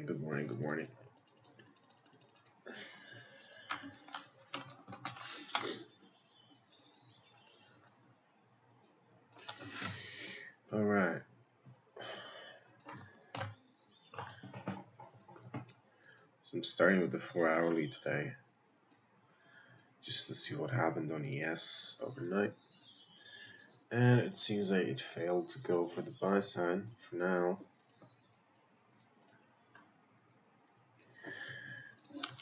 Good morning, good morning. All right. So I'm starting with the 4 hourly today, just to see what happened on ES overnight. And it seems like it failed to go for the buy side for now.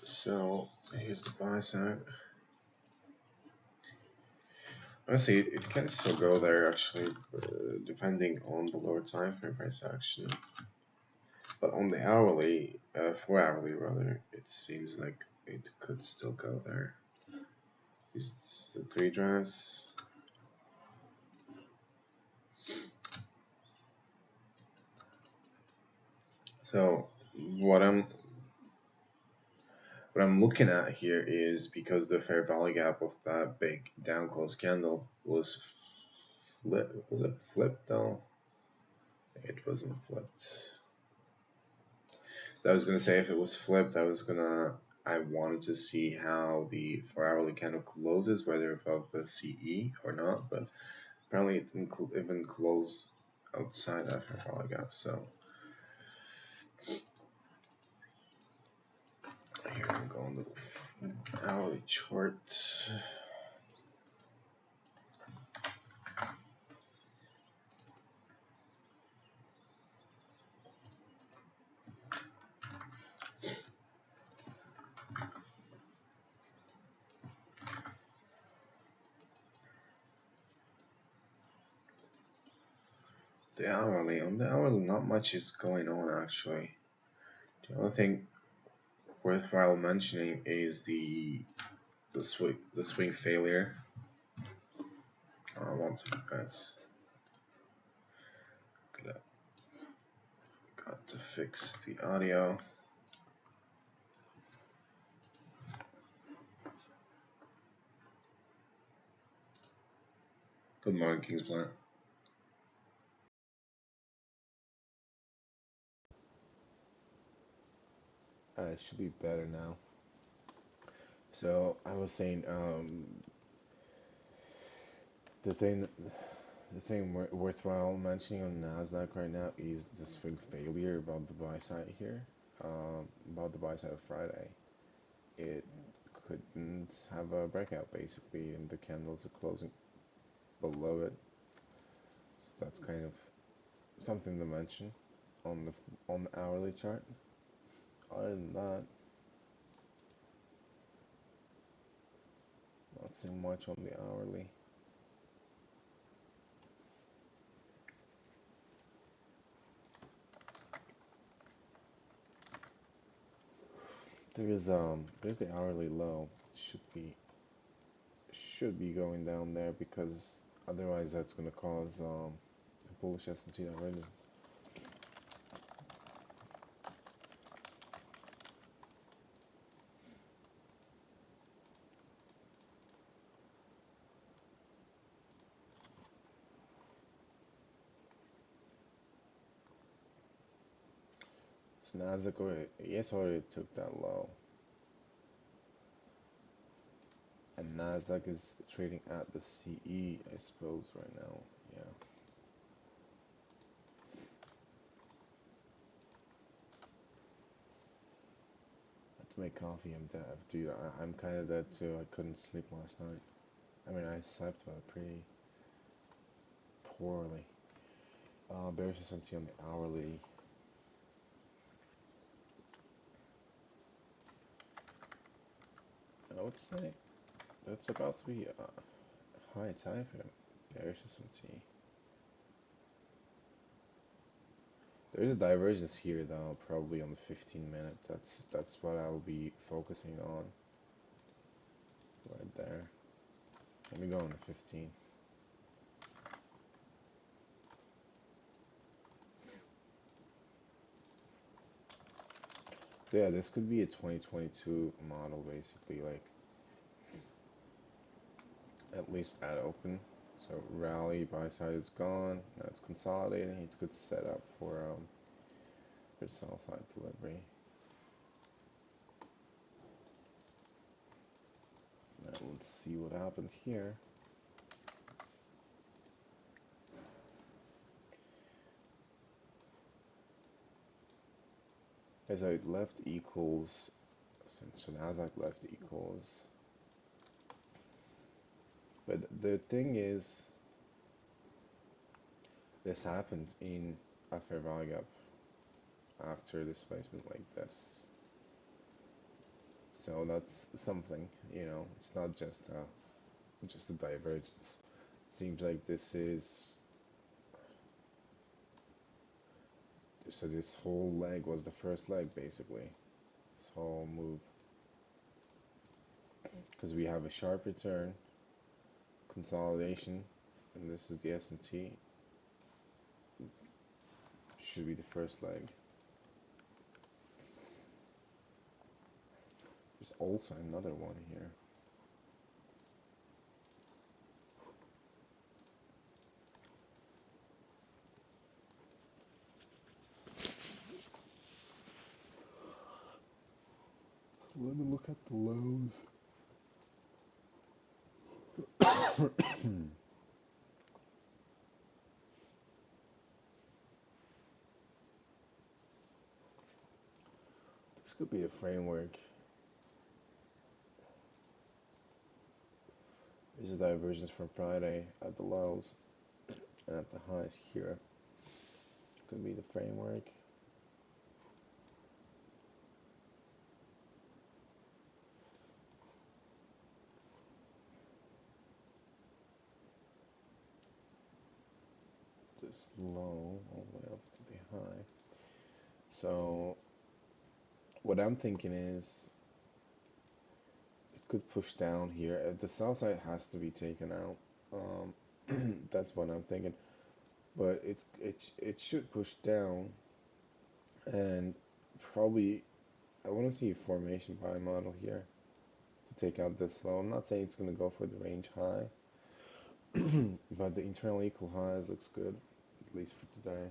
So here's the buy side. Honestly, it can still go there actually, depending on the lower time frame price action. But on the hourly, 4 hourly rather, it seems like it could still go there. These the three drives. So what I'm what I'm looking at here is because the fair value gap of that big down close candle was flipped. Was it flipped though? It wasn't flipped. I was gonna say if it was flipped, I wanted to see how the 4 hourly candle closes, whether above the CE or not, but apparently it didn't even close outside that fair value gap. So here I'm going to the hourly chart. On the hourly, not much is going on actually. The only thing worthwhile mentioning is the swing failure. One second, guys. Got to fix the audio. Good morning, Kingsblunt. It should be better now. So I was saying, the thing, worthwhile mentioning on Nasdaq right now is the swing failure about the buy side here, about the buy side of Friday. It couldn't have a breakout basically, and the candles are closing below it. So that's kind of something to mention on the hourly chart. Other than that, not seeing much on the hourly. There's the hourly low. Should be going down there because otherwise that's gonna cause a bullish S&P divergence. So Nasdaq already took that low, and Nasdaq is trading at the CE, I suppose, right now. Yeah. Let's make coffee. I'm dead, dude. I'm kind of dead too. I couldn't sleep last night. I mean, I slept but pretty poorly. Bearish S&P on the hourly. Looks like that's about to be a high time for bearish S&P. There's a divergence here though, probably on the 15 minute. That's what I'll be focusing on right there. Let me go on the 15. So yeah, this could be a 2022 model basically, like at least at open. So rally buy side is gone. Now it's consolidating. It's good setup for sell side delivery. Let's see what happened here. As I left equals, so Nasdaq left equals. But the thing is, this happened in a fair value gap after displacement like this. So that's something, it's not just a divergence. Seems like this is, so this whole leg was the first leg basically. This whole move, because we have a sharp return, consolidation, and this is the S&T. Should be the first leg. There's also another one here. Let me look at the lows. This could be a framework. This is divergence from Friday at the lows and at the highs here. Could be the framework. This low all the way up to the high. So what I'm thinking is it could push down here. The sell side has to be taken out. That's what I'm thinking. But it should push down, and probably I want to see a formation by model here to take out this low. I'm not saying it's going to go for the range high, but the internal equal highs looks good, at least for today.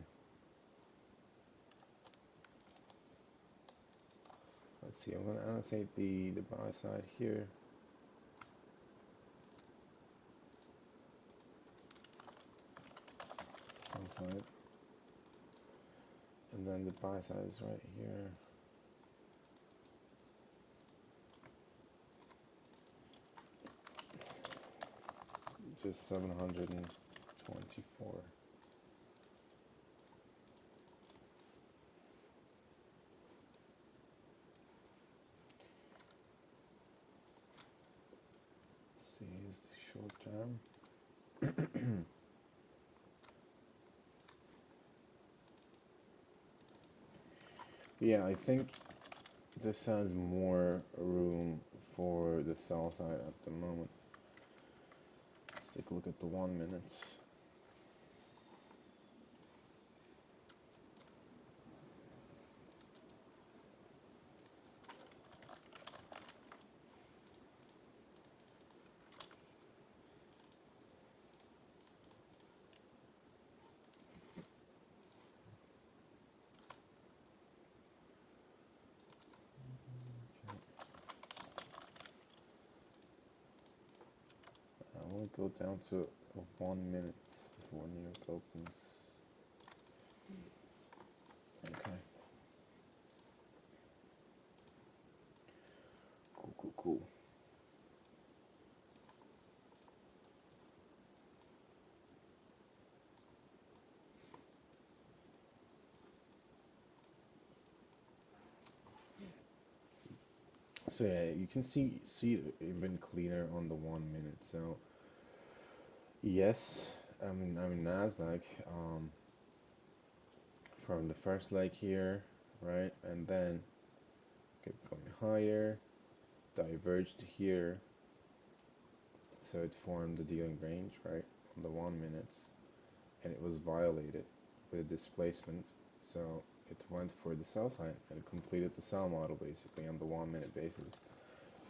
Let's see, I'm going to annotate the buy side here. Sell side. And then the buy side is right here. Just 724. Let's see, here's the short term. Yeah, I think this has more room for the sell side at the moment. Let's take a look at the 1 minute. I want to go down to 1 minute before New York opens. Okay. Cool, cool, cool. So yeah, you can see it even cleaner on the 1 minute. So yes, I mean Nasdaq from the first leg here, right, and then kept going higher, diverged here, so it formed the dealing range, right, on the 1 minute, and it was violated with displacement. So it went for the sell sign and it completed the sell model basically on the 1 minute basis.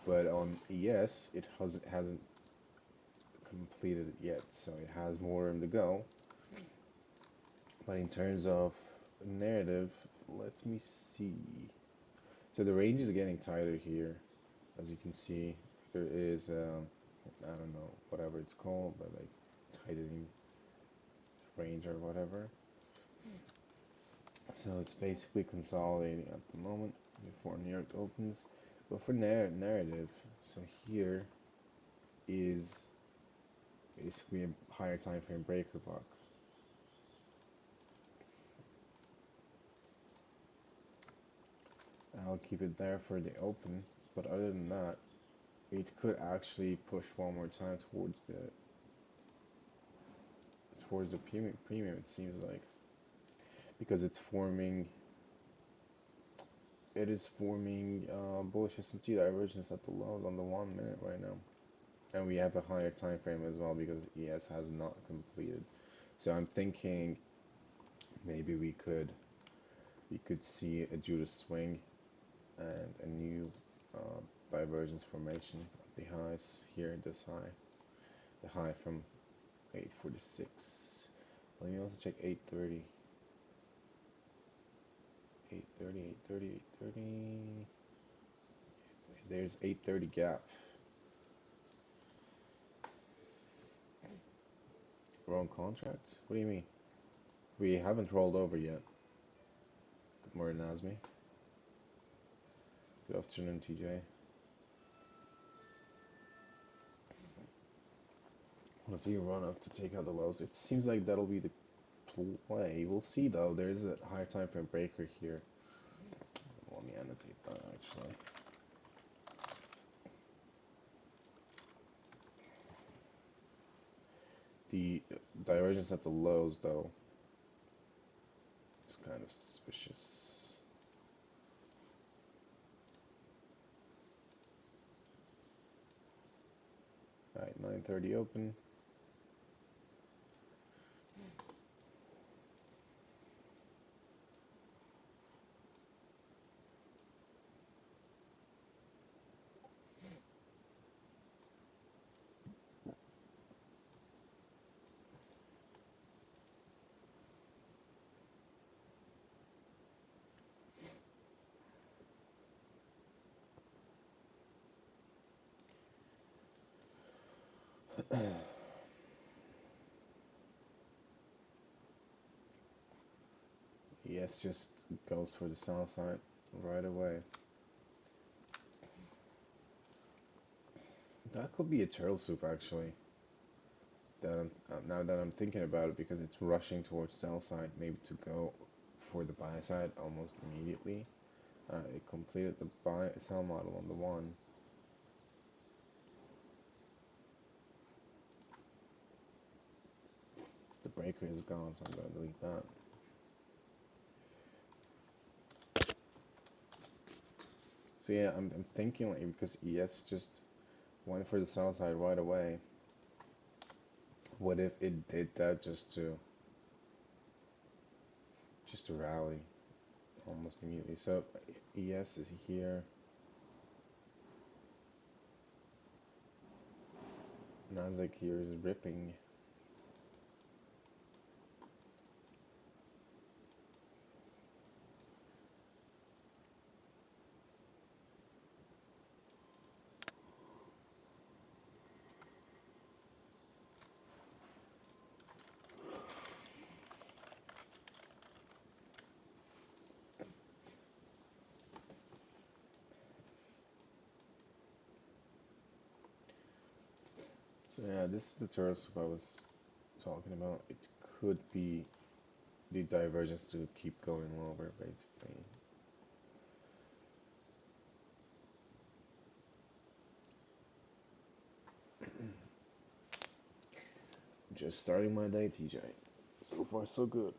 But on ES, it hasn't completed it yet, so it has more room to go. But in terms of narrative, let me see. So the range is getting tighter here, as you can see. there is I don't know whatever it's called, but like tightening range or whatever. So it's basically consolidating at the moment before New York opens. But for narrative, so here is basically a higher time frame breaker block. I'll keep it there for the open, but other than that, it could actually push one more time towards the premium. It seems like because it is forming bullish S&T divergence at the lows on the 1 minute right now, and we have a higher time frame as well because ES has not completed. So I'm thinking maybe we could see a Judas swing and a new uh, divergence formation at the highs here. This high, the high from 846. Let me also check 830. 830, 830, 830. There's 830 gap. Wrong contract? What do you mean? We haven't rolled over yet. Good morning, Nazmi. Good afternoon, TJ. Let's see a run up to take out the lows. It seems like that'll be the play. We'll see though. There's a higher time frame breaker here. Let me annotate that actually. The divergence at the lows though is kind of suspicious. Alright, 9:30 open. Yes, just goes for the sell side right away. That could be a turtle soup actually. Now that I'm thinking about it, because it's rushing towards sell side, maybe to go for the buy side almost immediately. It completed the buy sell model on the one. The breaker is gone, so I'm gonna delete that. So yeah, I'm thinking like because ES just went for the sell side right away. What if it did that just to rally almost immediately? So ES is here. Nasdaq here is ripping. So yeah, this is the turtle soup I was talking about. It could be the divergence to keep going lower, basically. Just starting my day, TJ. So far, so good.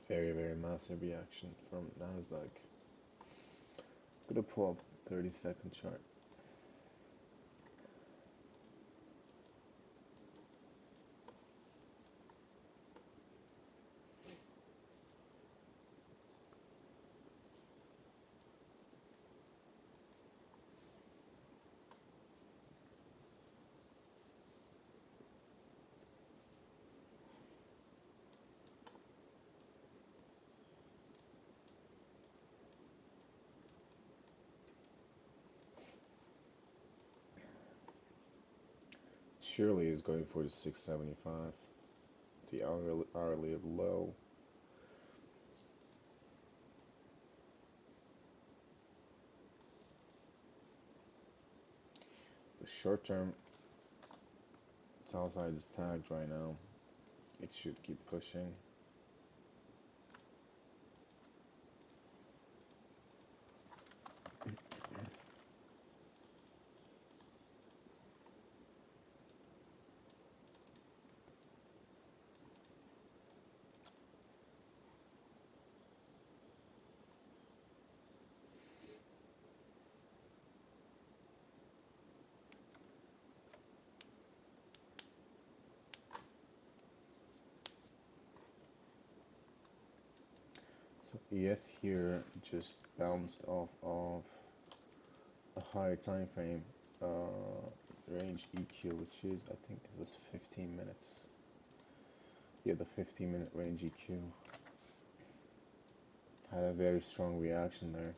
Very, very massive reaction from Nasdaq. Gonna pull up 30-second chart. surely is going for the 675, the hourly low. The short term sell side is tagged right now. It should keep pushing. So ES here just bounced off of a higher time frame range EQ, which is, I think it was 15 minutes. Yeah, the 15-minute range EQ had a very strong reaction there.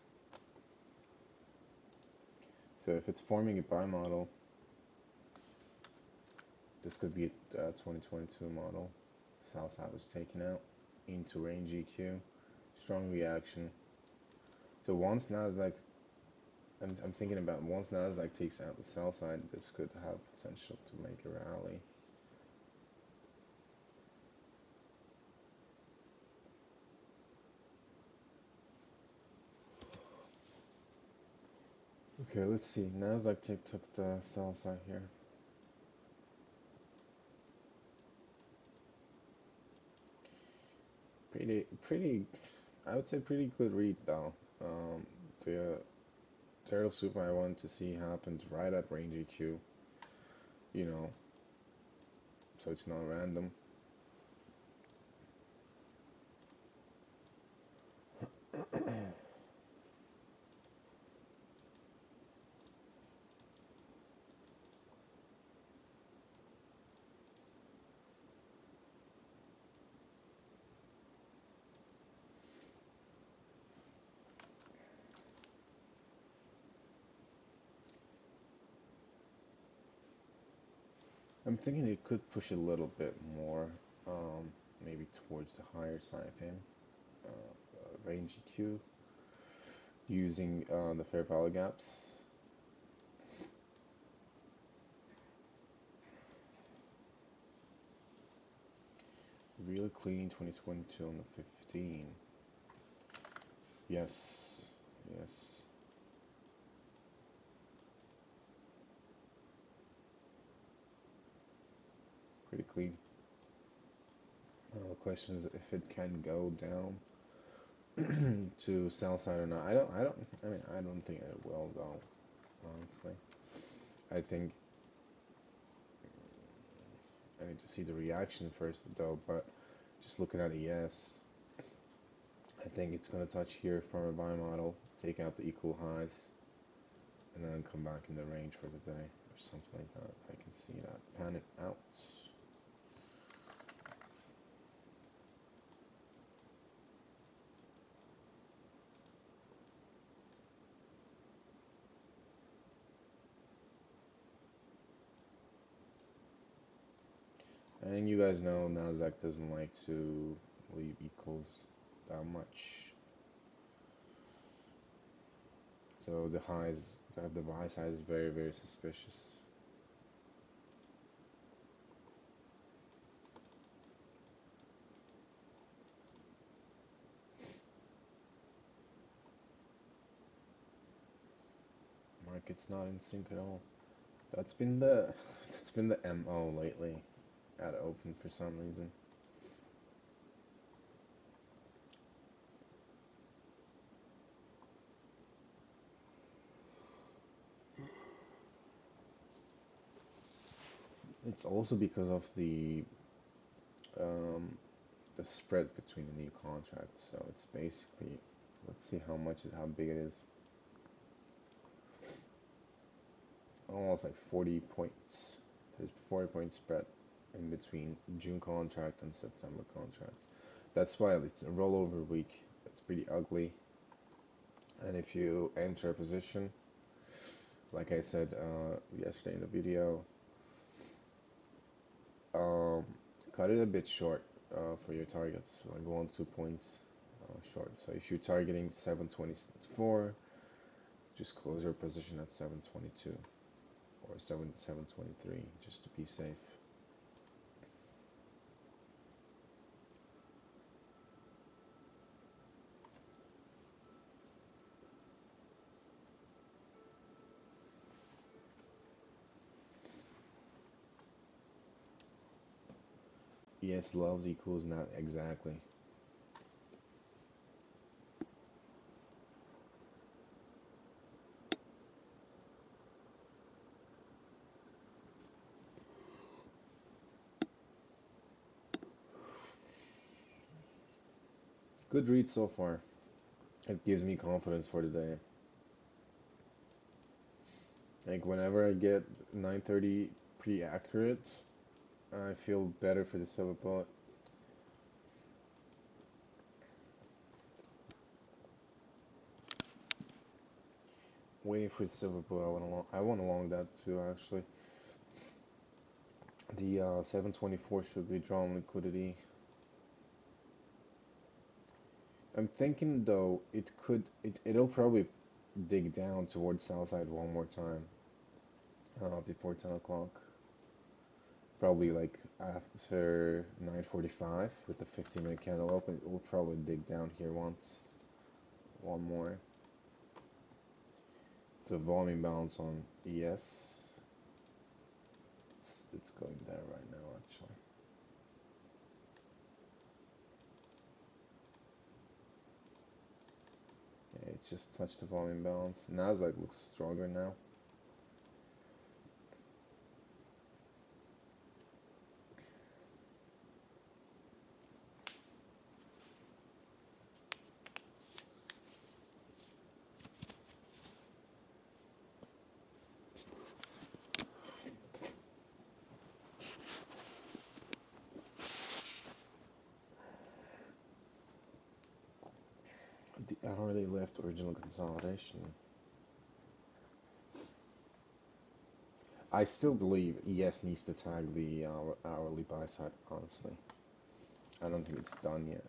So if it's forming a buy model, this could be a 2022 model. Sell side was taken out into range EQ, strong reaction. So once Nasdaq, I'm thinking about once Nasdaq takes out the sell side, this could have potential to make a rally. Okay, let's see. Nasdaq took the sell side here. Pretty. I would say pretty good read though. The Terrell Super I wanted to see happened right at range EQ. You know, so it's not random. I'm thinking it could push a little bit more, maybe towards the higher side of him. Range EQ using the fair value gaps. Real clean 2022 on the 15. Yes, yes. Pretty clean. The question is if it can go down to sell side or not. I don't think it will though, honestly. I think I need to see the reaction first though, but just looking at ES, I think it's gonna touch here from a buy model, take out the equal highs, and then come back in the range for the day or something like that. I can see that. Pan it out. And you guys know Nasdaq doesn't like to leave equals that much. So the highs, the buy side is very, very suspicious. Market's not in sync at all. That's been the that's been the MO lately at open for some reason. It's also because of um, the spread between the new contracts. So it's basically, let's see how much how big it is. Almost like 40 points. There's 40 point spread in between June contract and September contract. That's why it's a rollover week. It's pretty ugly. And if you enter a position, like I said yesterday in the video, Um, cut it a bit short for your targets, like 1, 2 points short. So if you're targeting 724, just close your position at 722 or 723 just to be safe. Yes, loves equals not exactly. Good read so far. It gives me confidence for the day. Like whenever I get 930 pretty accurate, I feel better for the silver bullet. Waiting for the silver bullet. I want along that too actually. The 724 should be drawn liquidity. I'm thinking though it'll probably dig down towards south side one more time before 10 o'clock. Probably like after 9:45 with the 15-minute candle open, it will probably dig down here one more. The volume balance on ES, it's going there right now actually. Yeah, it's just touched the volume balance. Nasdaq looks stronger now. The hourly left original consolidation. I still believe ES needs to tag the hourly buy side, honestly. I don't think it's done yet.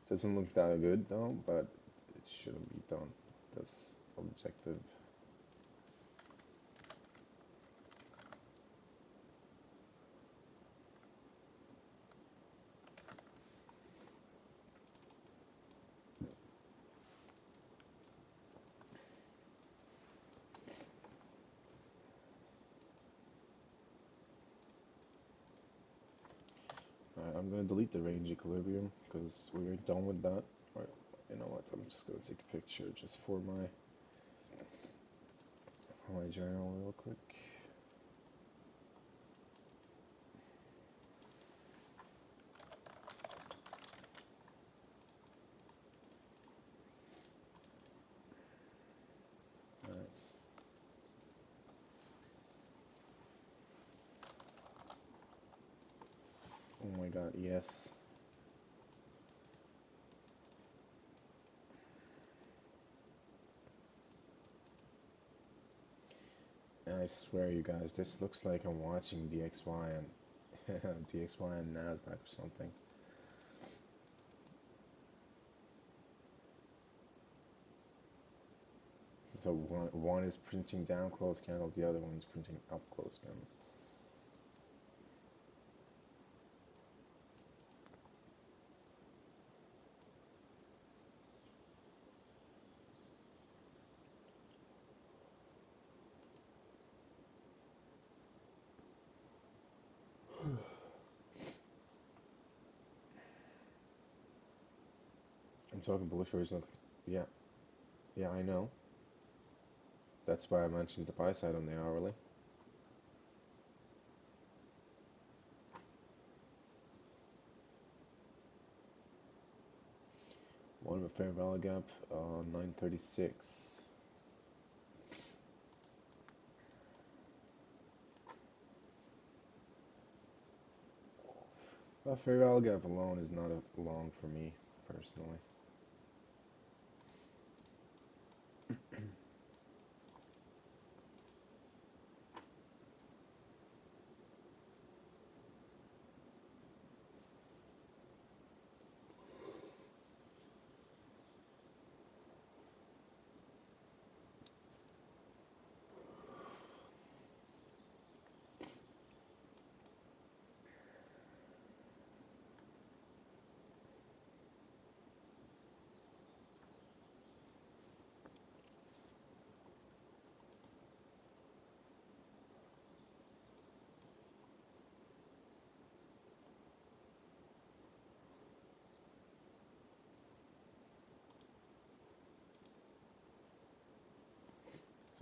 Doesn't look that good though, but it shouldn't be done. That's objective. Alright, I'm gonna delete the range equilibrium because we're done with that. Or you know what? I'm just gonna take a picture just for my journal real quick. Alright. Oh my god, yes. And I swear you guys, this looks like I'm watching DXY and DXY and Nasdaq or something. So one is printing down close candle, the other one is printing up close candle. I'm talking bullish horizontal. Yeah, yeah, I know. That's why I mentioned the buy side on the hourly. One of a fair value gap, 936. A fair value gap alone is not a long for me, personally.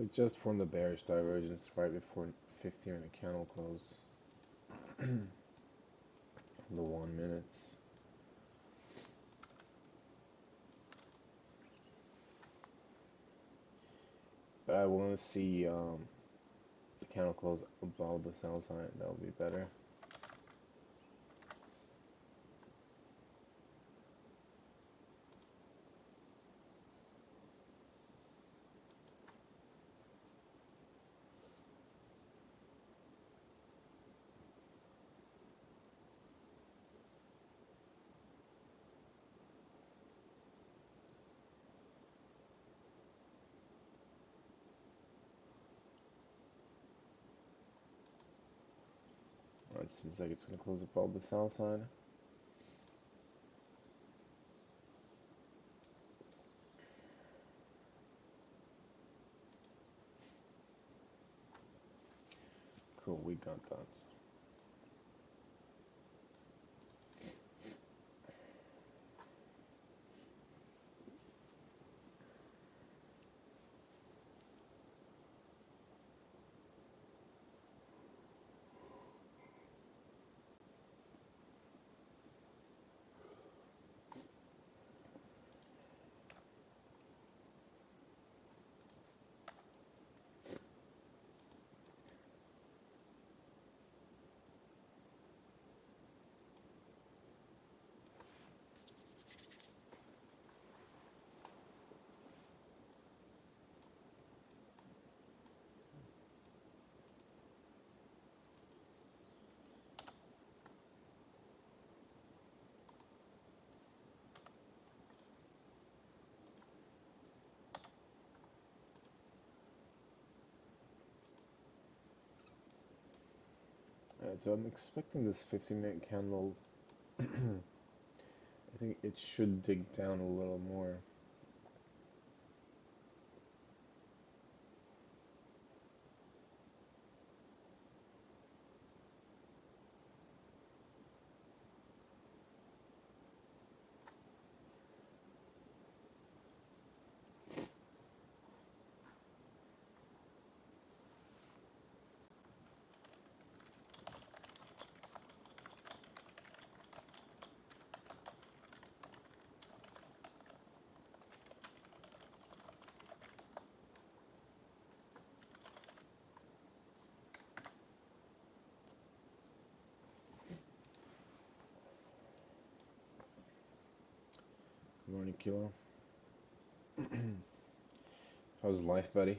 So just from the bearish divergence right before 15-minute candle close, the 1 minute. But I want to see the candle close above the sell sign. That would be better. It seems like it's going to close above the sell sign. Cool, we got that. Alright, so I'm expecting this 15-minute candle. I think it should dig down a little more. Good morning, Kilo. How's life, buddy?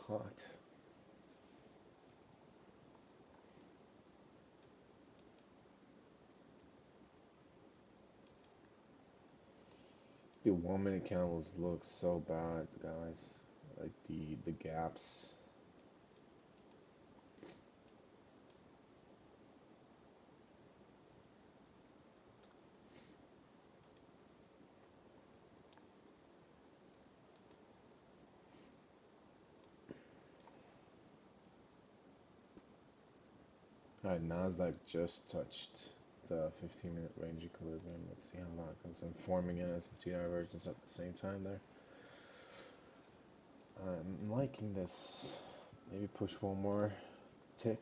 Hot. The 1 minute candles look so bad, guys. Like the gaps. Alright, Nasdaq just touched the 15-minute range equilibrium. Let's see how that goes. I'm forming an S&P divergence at the same time there. I'm liking this. Maybe push one more tick.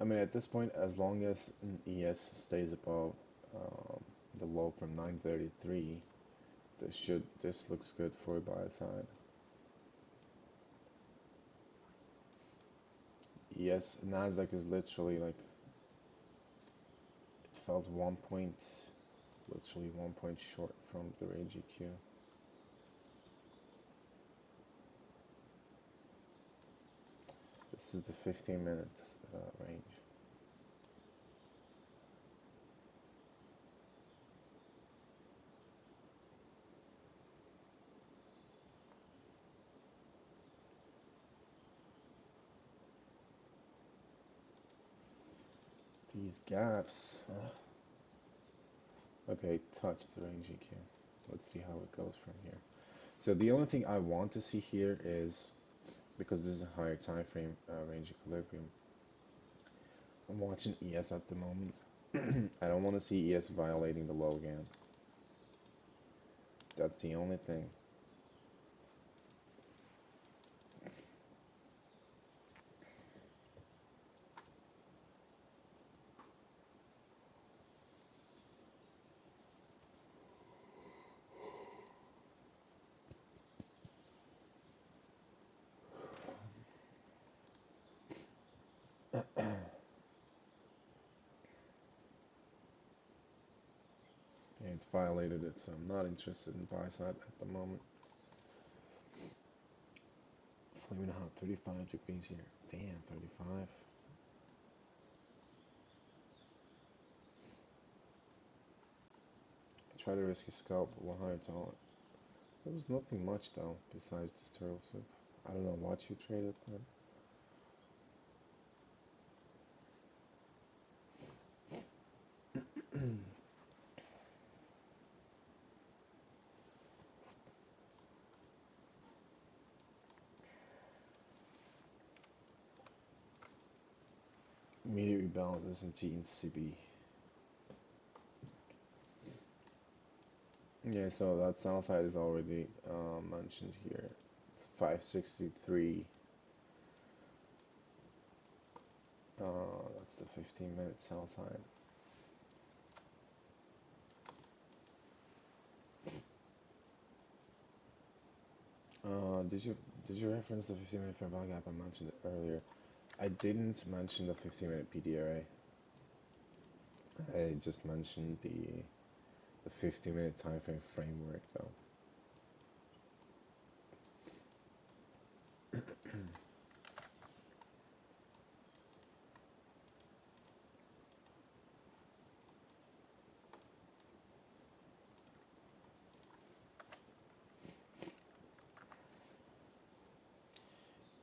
I mean, at this point, as long as an ES stays above the low from 933, this looks good for a buy side. Yes, Nasdaq is literally like it felt literally 1 point short from the range EQ. This is the 15-minute range. These gaps. Okay, touch the range EQ. Let's see how it goes from here. So the only thing I want to see here is, because this is a higher time frame range equilibrium, I'm watching ES at the moment. I don't want to see ES violating the low again. That's the only thing. Yeah, it's violated it, so I'm not interested in buy side at the moment. Flaming hot 35 degrees here. Damn, 35. I try to risk a scalp while higher tolerant. There was nothing much though, besides this turtle soup. I don't know what you traded, but immediate rebalance SMT and CB. Yeah, so that sell side is already mentioned here. It's 563. That's the 15-minute sell side. Did you reference the 15-minute fair value gap? I mentioned it earlier. I didn't mention the 15-minute PDRA. I just mentioned the 50-minute time frame framework though.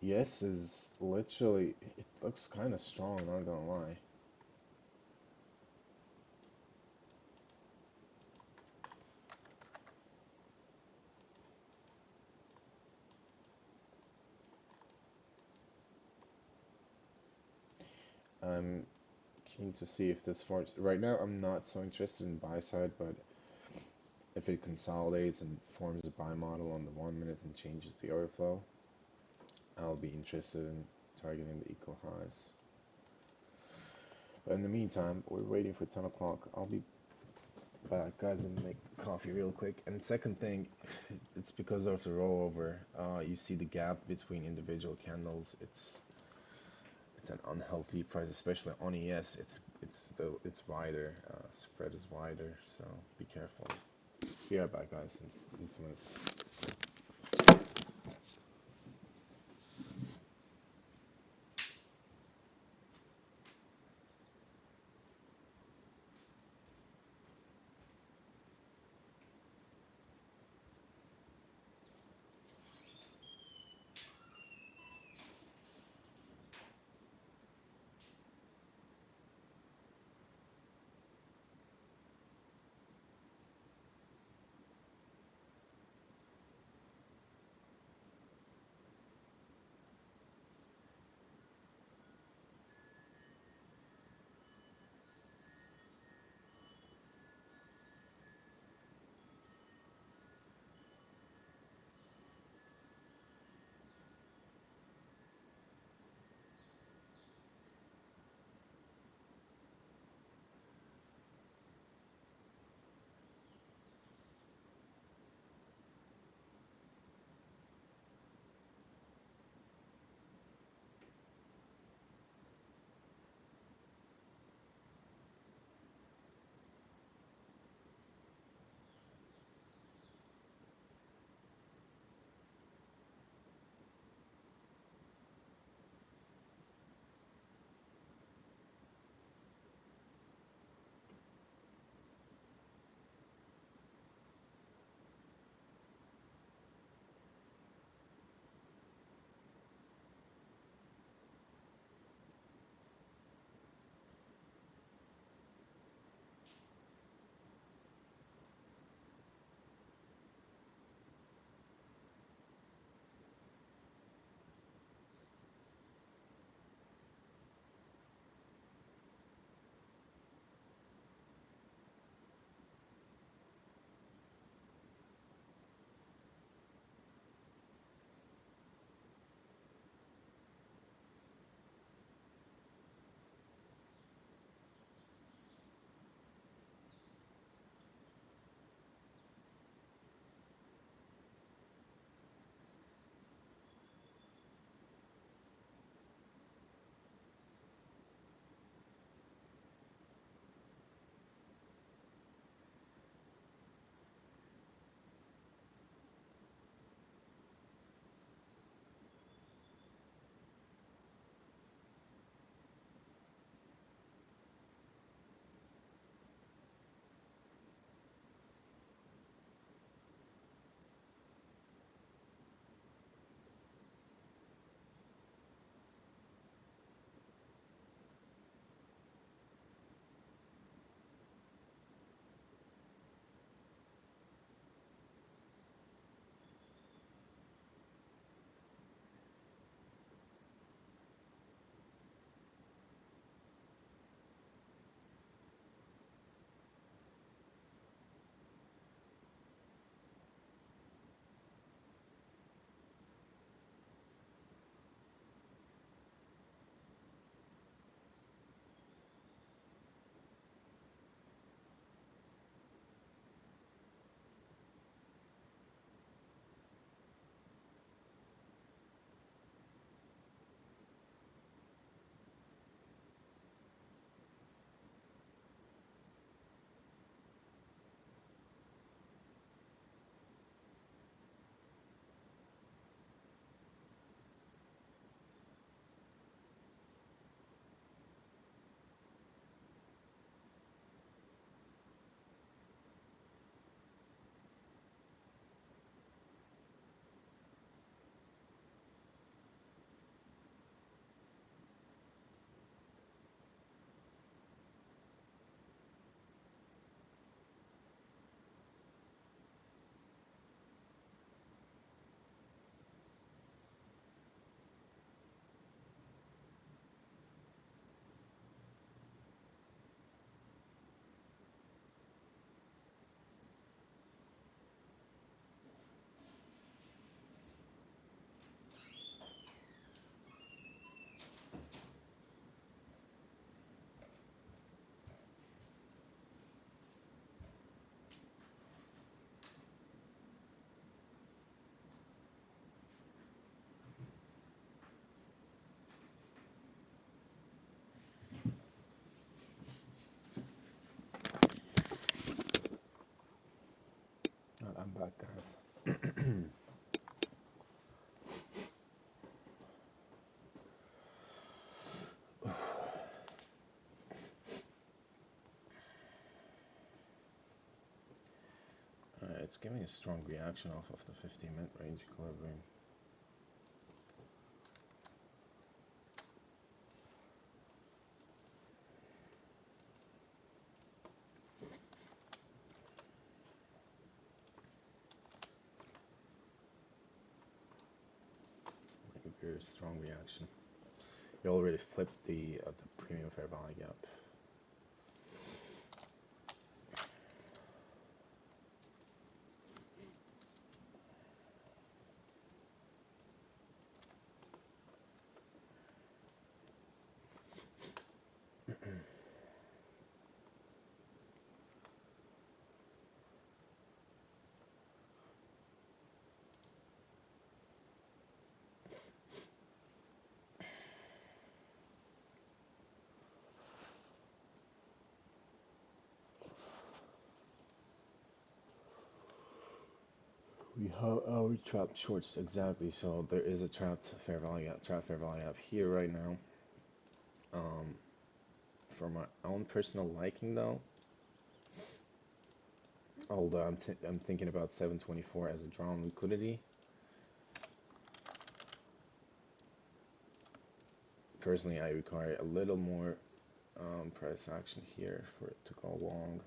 Yes is literally, it looks kind of strong, not gonna lie. I'm keen to see if this forms. Right now, I'm not so interested in buy side, but if it consolidates and forms a buy model on the 1 minute and changes the order flow, I'll be interested in targeting the equal highs. But in the meantime, we're waiting for 10 o'clock. I'll be back, guys, and make coffee real quick. And second thing, it's because of the rollover. You see the gap between individual candles. It's an unhealthy price, especially on ES. It's wider. Spread is wider, so be careful. Be right back, guys. In 2 minutes. it's giving a strong reaction off of the 15-minute range equilibrium. Like a very strong reaction. You already flipped the premium fair value gap. We have our trapped shorts exactly. So there is a trapped fair value gap, here right now. Um, for my own personal liking though, although I'm thinking about 724 as a drawn liquidity. Personally, I require a little more price action here for it to go long.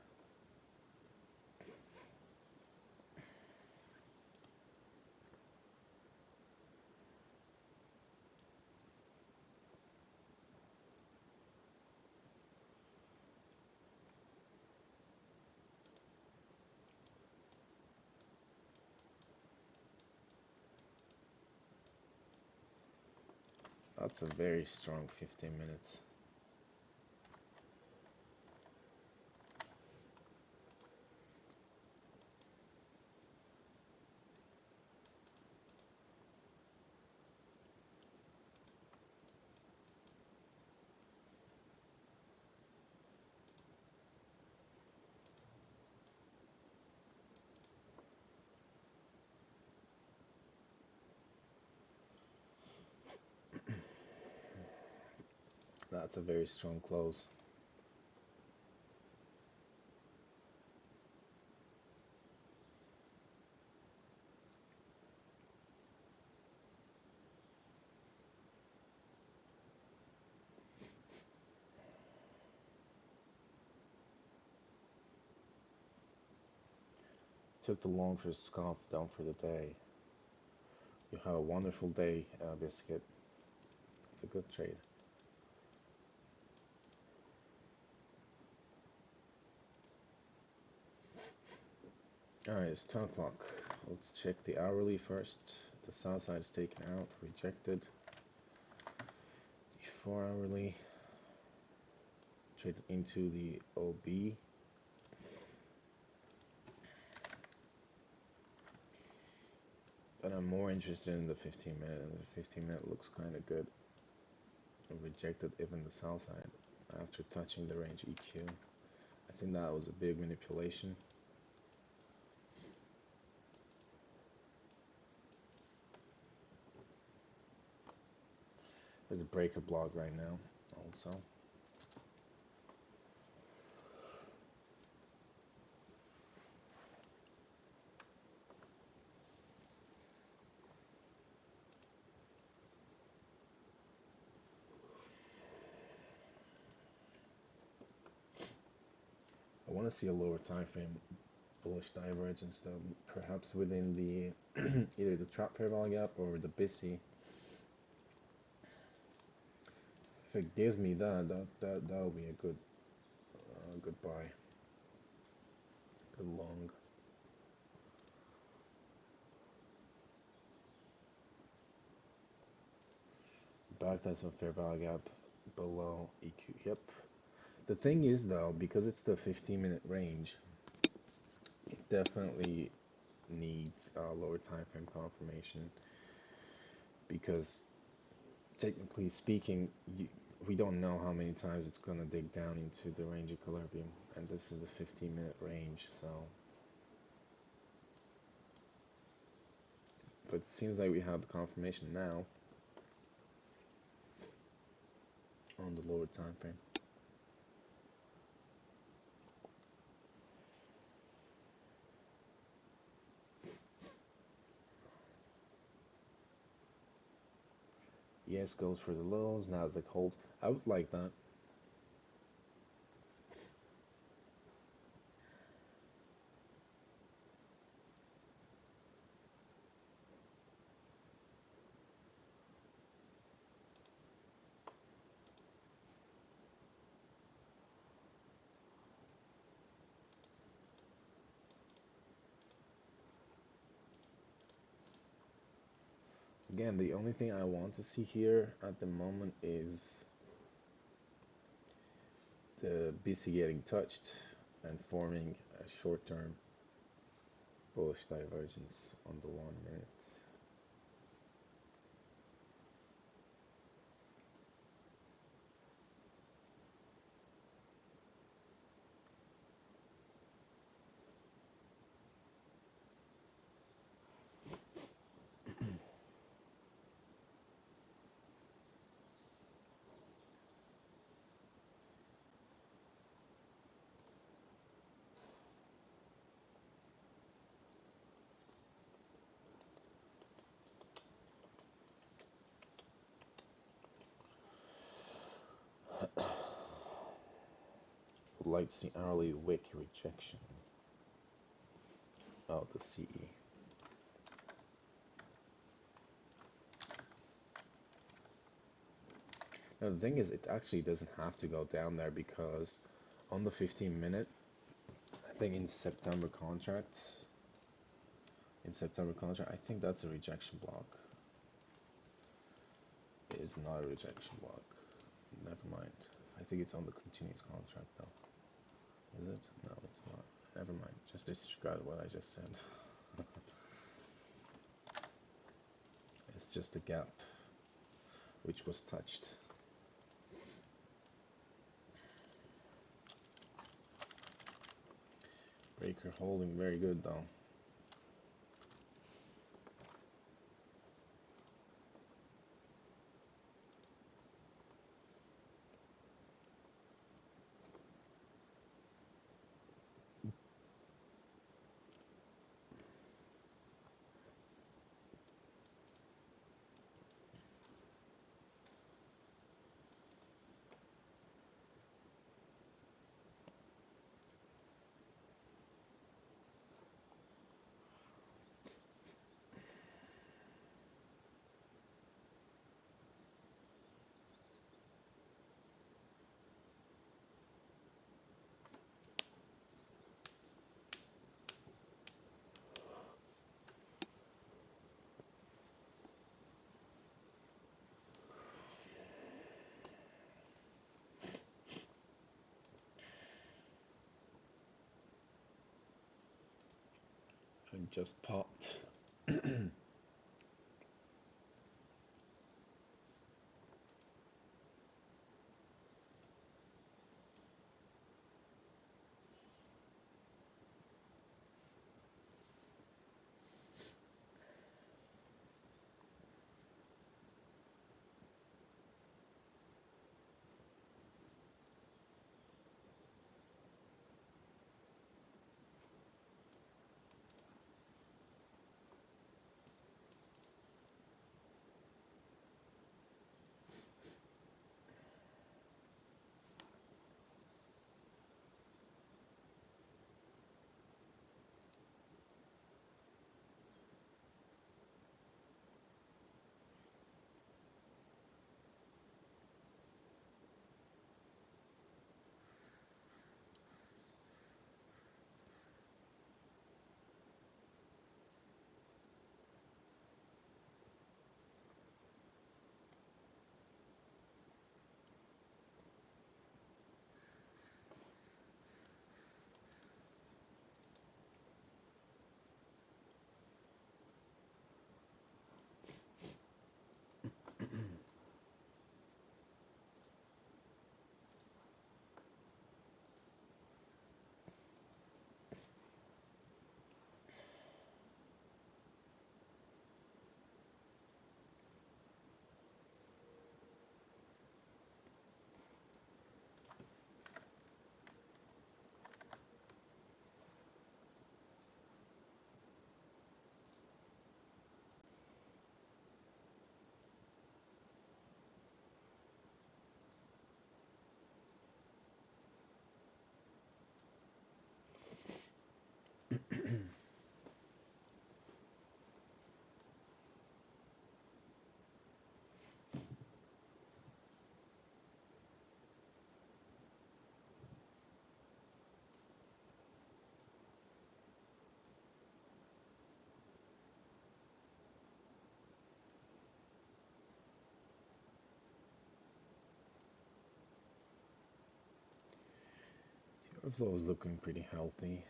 That's a very strong 15 minutes. That's a very strong close. Took the long for scoffs down for the day. You have a wonderful day, Biscuit. It's a good trade. Alright, it's 10 o'clock. Let's check the hourly first. The south side is taken out, rejected. The 4 hourly traded into the OB. But I'm more interested in the 15 minute, and the 15 minute looks kind of good. Rejected even the south side after touching the range EQ. I think that was a big manipulation. There's a breaker block right now also. I want to see a lower time frame bullish divergence though, perhaps within the either the trap fair value gap or the BISI. If it gives me that'll be a good buy, good long. Back that's a fair value gap below EQ. Yep. The thing is though, because it's the 15-minute range, it definitely needs a lower time frame confirmation because technically speaking, we don't know how many times it's going to dig down into the range equilibrium, and this is the 15-minute range, so. But it seems like we have the confirmation now on the lower time frame. ES goes for the lows, Nasdaq holds. I would like that. Again, the only thing I want to see here at the moment is the BC getting touched and forming a short-term bullish divergence on the 1 minute. Would like to see hourly wick rejection of the CE. Now the thing is, it actually doesn't have to go down there because on the 15 minute, I think in September contract, I think that's a rejection block. It is not a rejection block. Never mind. I think it's on the continuous contract though. Is it? No, it's not. Never mind. Just disregard what I just said. It's just a gap which was touched. Breaker holding very good though. And just popped. The flow is looking pretty healthy.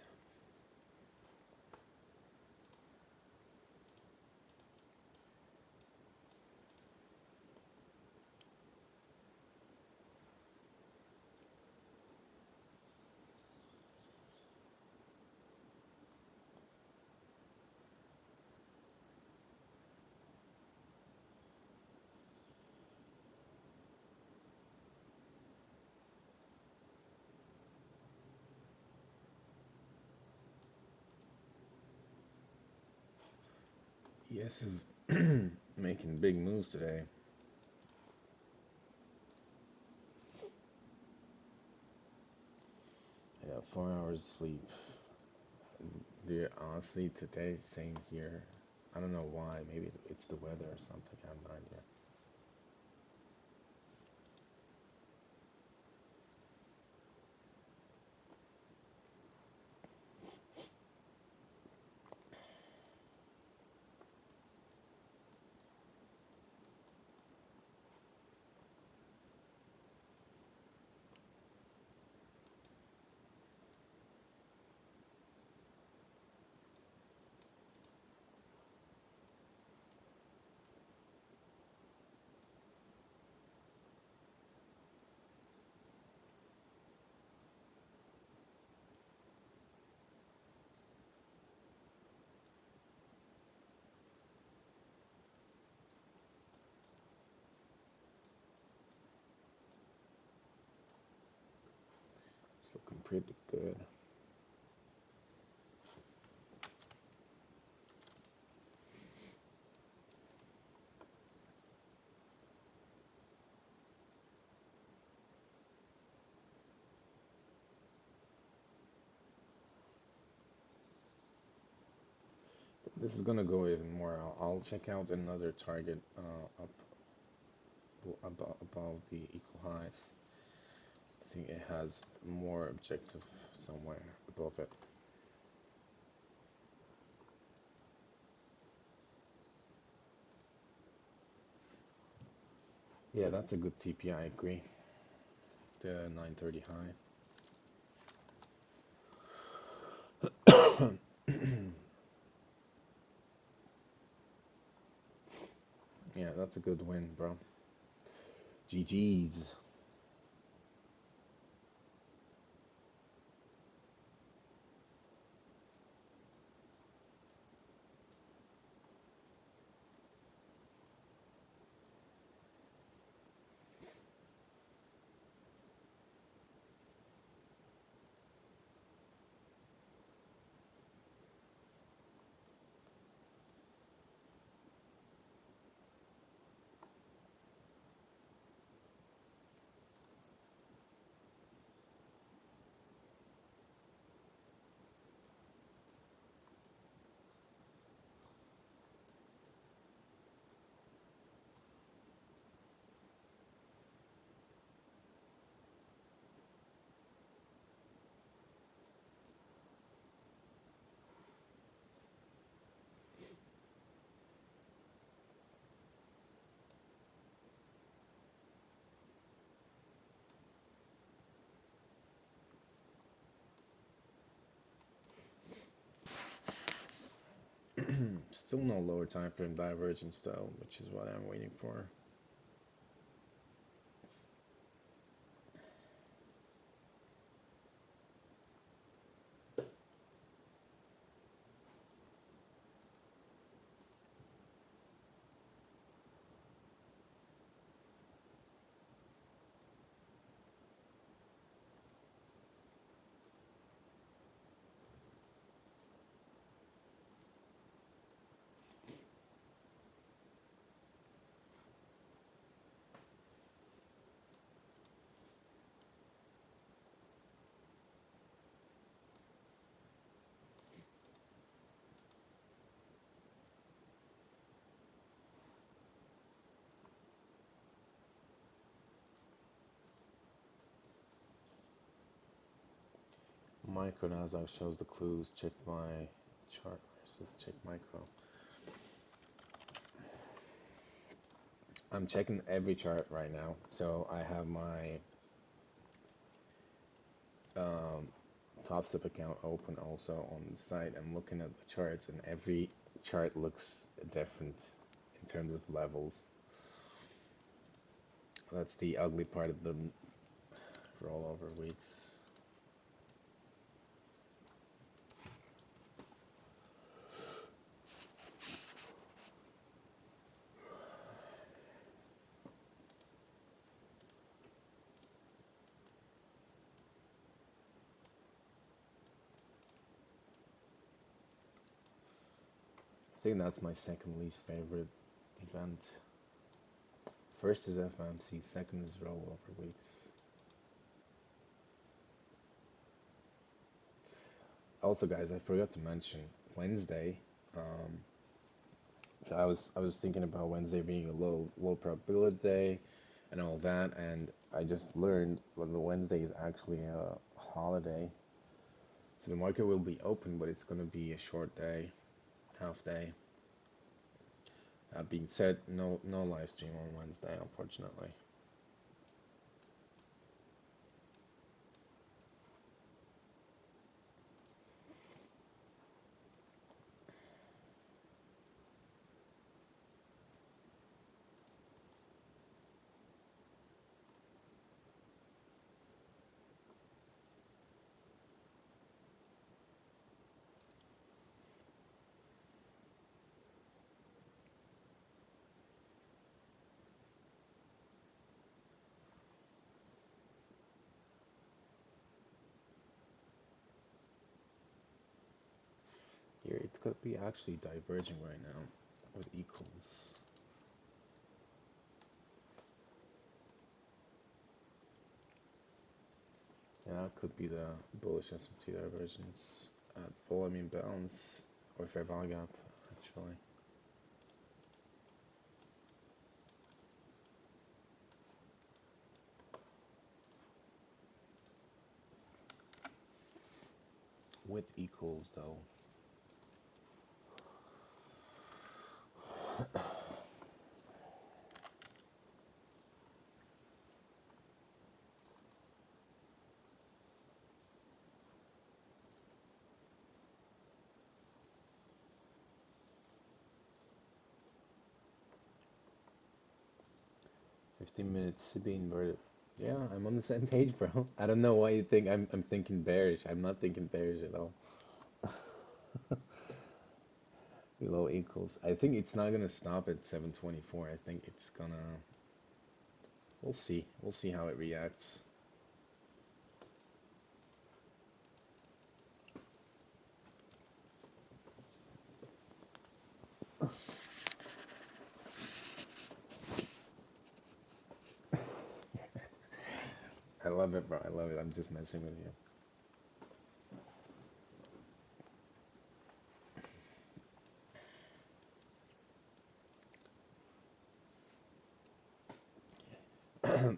Yes is making big moves today. Yeah, 4 hours sleep. Dude, honestly, today, same here. I don't know why. Maybe it's the weather or something. I have no idea. It's looking pretty good. This is gonna go even more. I'll check out another target up above the equal highs. I think it has more objective somewhere above it. Yeah, that's a good TP. I agree. The 930 high. Yeah, that's a good win, bro. GG's. Still no lower time frame divergence though, which is what I'm waiting for. Micro Nasdaq shows the clues. Check my chart versus check micro. I'm checking every chart right now. So I have my Top Step account open also on the site. I'm looking at the charts, and every chart looks different in terms of levels. That's the ugly part of the rollover weeks. I think that's my second least favorite event. First is FMC, second is rollover weeks. Also, guys, I forgot to mention Wednesday. Um, so I was thinking about Wednesday being a low probability day and all that, and I just learned well, the Wednesday is actually a holiday, so the market will be open, but it's gonna be a short day, half day. That being said, no live stream on Wednesday, unfortunately. Here it could be actually diverging right now with equals. Yeah, that could be the bullish S&P divergence at volume imbalance or fair value gap, actually. With equals though. 15 minutes to be inverted. Yeah, I'm on the same page, bro. I don't know why you think I'm thinking bearish. I'm not thinking bearish at all. Below equals. I think it's not gonna stop at 724. I think it's gonna. We'll see. We'll see how it reacts. I love it, bro. I love it. I'm just messing with you.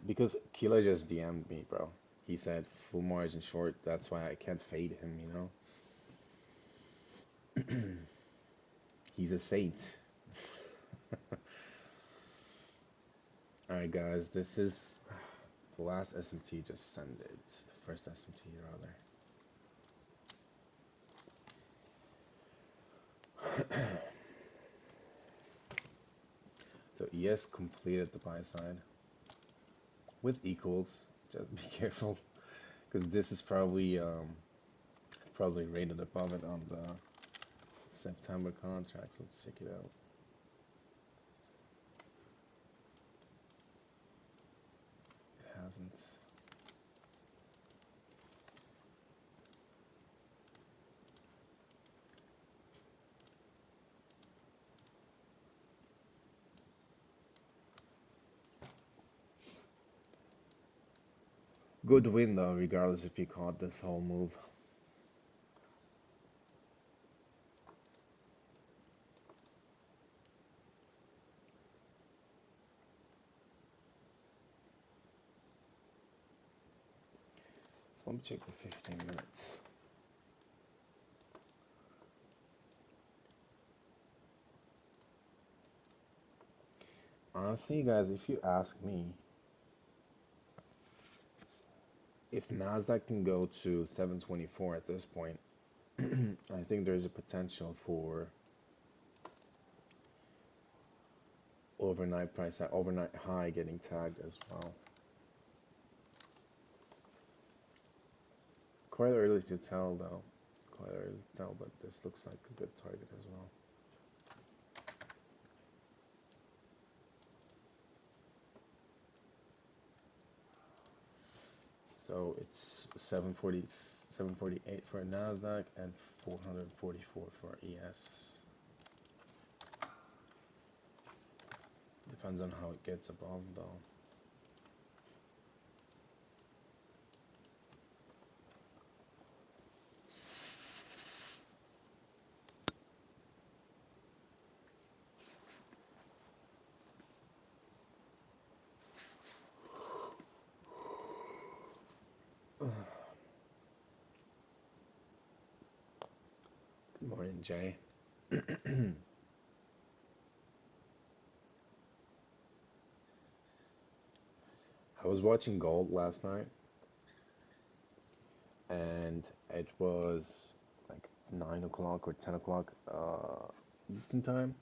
Because Kila just DM'd me, bro. He said full margin short. That's why I can't fade him, you know? He's a saint. Alright, guys. This is the last SMT just sent it. The first SMT, rather. So ES completed the buy side with equals. Just be careful because this is probably rated above it on the September contracts. Let's check it out. It hasn't. Good win though, regardless if you caught this whole move. So let me check the 15 minutes. Honestly, guys, if you ask me, If Nasdaq can go to 724 at this point, I think there's a potential for overnight high getting tagged as well. Quite early to tell though. Quite early to tell, but this looks like a good target as well. So it's 748 for Nasdaq and 444 for ES. Depends on how it gets above though. Good morning, Jay. I was watching gold last night and it was like 9 o'clock or 10 o'clock Eastern time.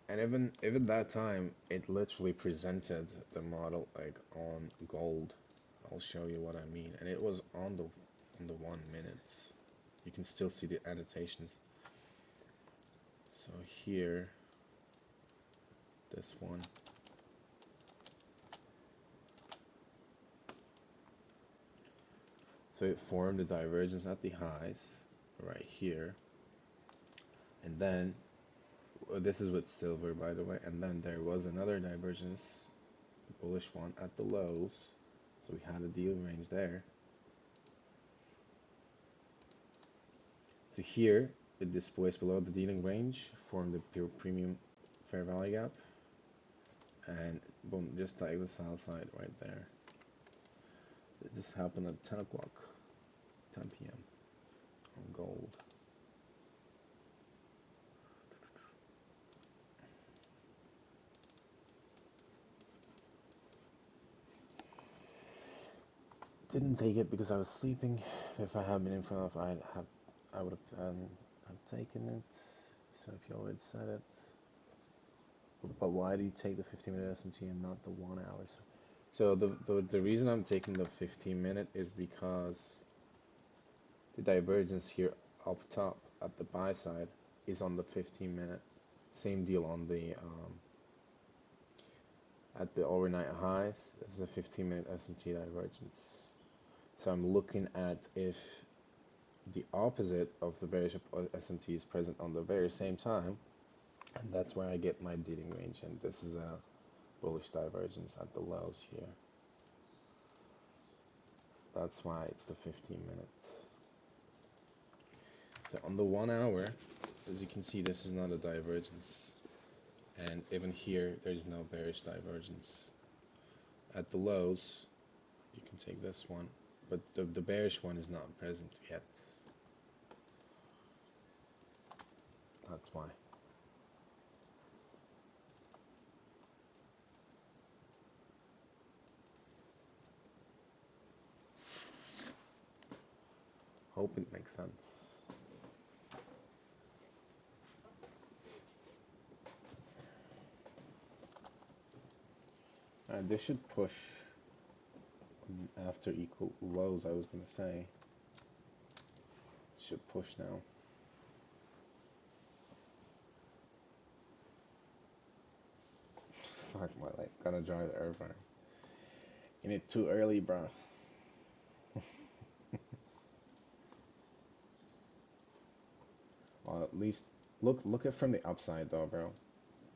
And even that time, it literally presented the model like on gold. I'll show you what I mean. And it was on the 1 minute. You can still see the annotations. So here, this one. So it formed a divergence at the highs right here. And then this is with silver, by the way. And then there was another divergence, bullish one at the lows. So we had a deal range there. So here, it displays below the dealing range, formed a pure premium fair value gap, and boom, just like the sell side right there. This happened at 10 o'clock, 10 p.m. on gold. Didn't take it because I was sleeping. If I had been in front of, I would have taken it. So if you already said it, but why do you take the 15-minute S&T and not the 1 hour? So the reason I'm taking the 15-minute is because the divergence here up top at the buy side is on the 15-minute. Same deal on the at the overnight highs. This is a 15-minute S&T divergence. So I'm looking at if the opposite of the bearish S&T is present on the very same time, and that's where I get my dealing range. And this is a bullish divergence at the lows here. That's why it's the 15 minutes. So on the 1 hour, as you can see, this is not a divergence. And even here, there's no bearish divergence. At the lows, you can take this one, but the bearish one is not present yet. That's why. Hope it makes sense. This should push after equal lows, I was going to say. Should push now. Fuck my life. Gonna drive the airfryer. In it too early, bro. Well, at least look at from the upside though, bro.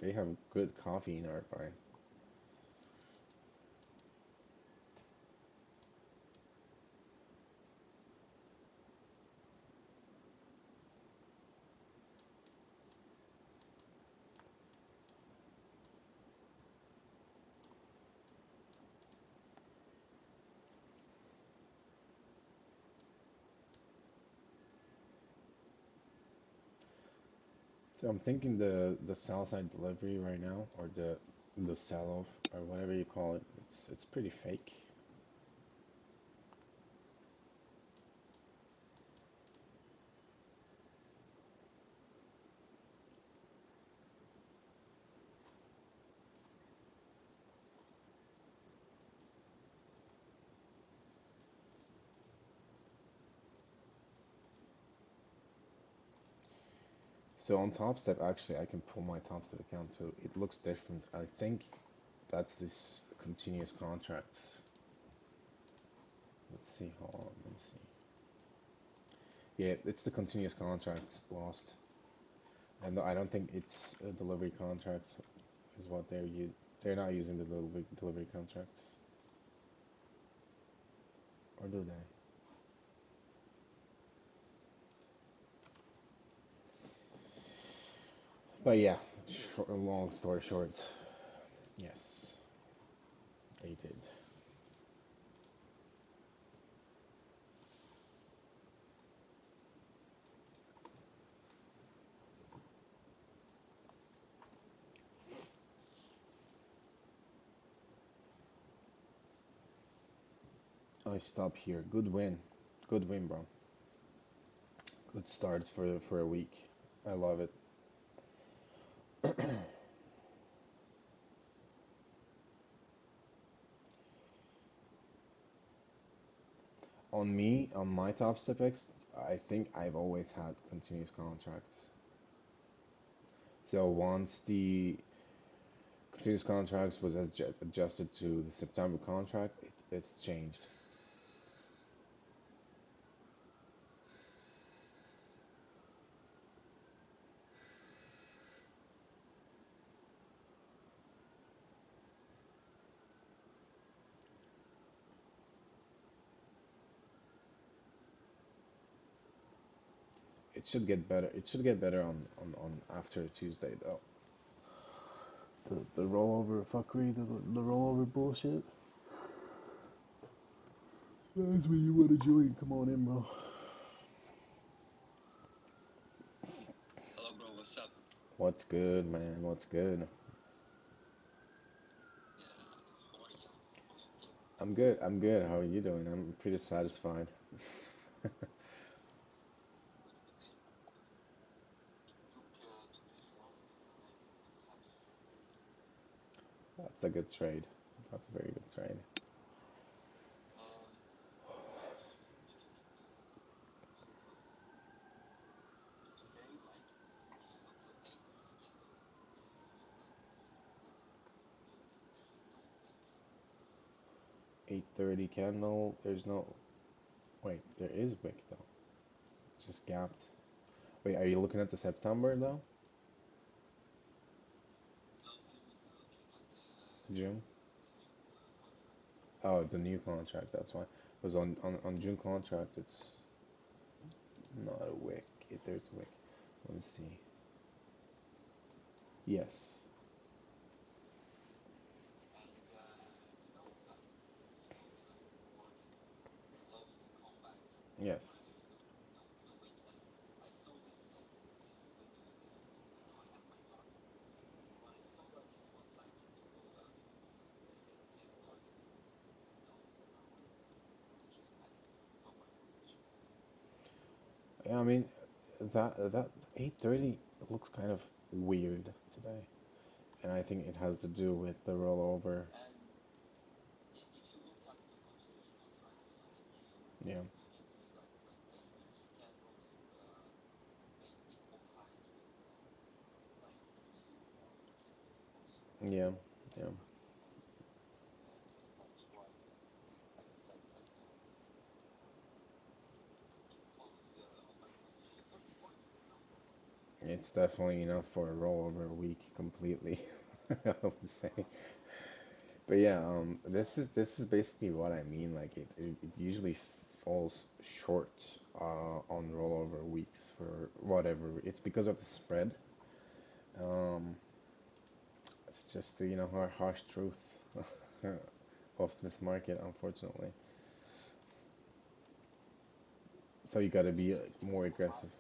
They have good coffee in Irvine. So I'm thinking the sell side delivery right now, or the sell off, or whatever you call it, it's pretty fake. So on Top Step, actually, I can pull my Top Step account too. It looks different. I think that's this continuous contracts. Let's see. Hold on. Let me see. Yeah, it's the continuous contracts lost, and I don't think it's delivery contracts is what they're not using the delivery contracts, or do they? But yeah, long story short, yes, they did. I stop here. Good win, bro. Good start for a week. I love it. On me, on my top step X, I think I've always had continuous contracts. So once the continuous contracts was adjusted to the September contract, it's changed. It should get better. It should get better on after Tuesday though. The rollover fuckery, the rollover bullshit. That's what you want to join. Come on in, bro. What's good, man? What's good? I'm good. I'm good. How are you doing? I'm pretty satisfied. That's a good trade. That's a very good trade. 8:30 candle. There's no. Wait, there is wick though. It's just gapped. Wait, are you looking at the September though? June? Oh, the new contract. That's why. Because on June contract, it's not a wick. There's a wick. Let me see. Yes. Yes. Yeah, I mean, that 8:30 looks kind of weird today, and I think it has to do with the rollover. Yeah. Yeah. Yeah. It's definitely enough for a rollover week completely, I would say. But yeah, this is basically what I mean. Like it usually falls short on rollover weeks for whatever. It's because of the spread. Um, it's just the harsh truth of this market, unfortunately. So you got to be more aggressive.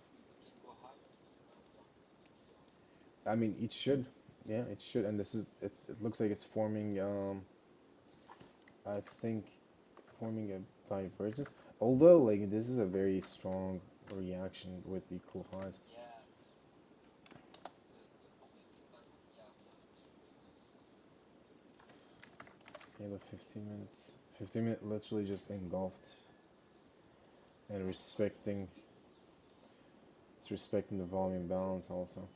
I mean, it should. Yeah, it should. And this is it looks like it's forming. I think forming a divergence. Although, like, this is a very strong reaction with equal highs. Yeah, the 15 minutes. 15 minute literally just engulfed and respecting. It's respecting the volume balance also.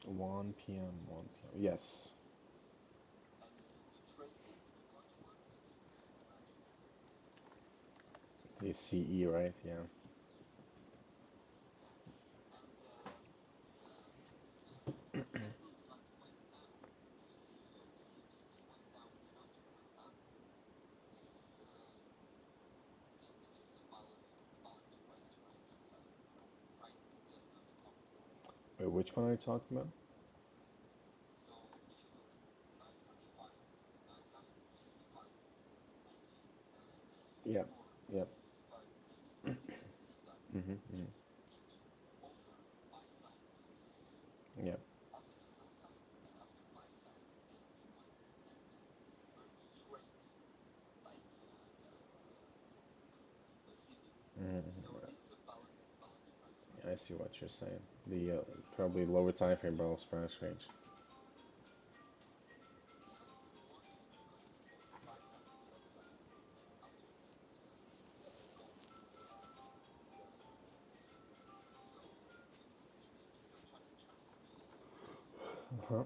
One p.m. 1 p.m. Yes. The CE, right? Yeah. Wait, which one are you talking about? Yep. Yep. Mm-hmm. Yep. Mm-hmm. I see what you're saying. The probably lower time frame ball splash range. Uh-huh.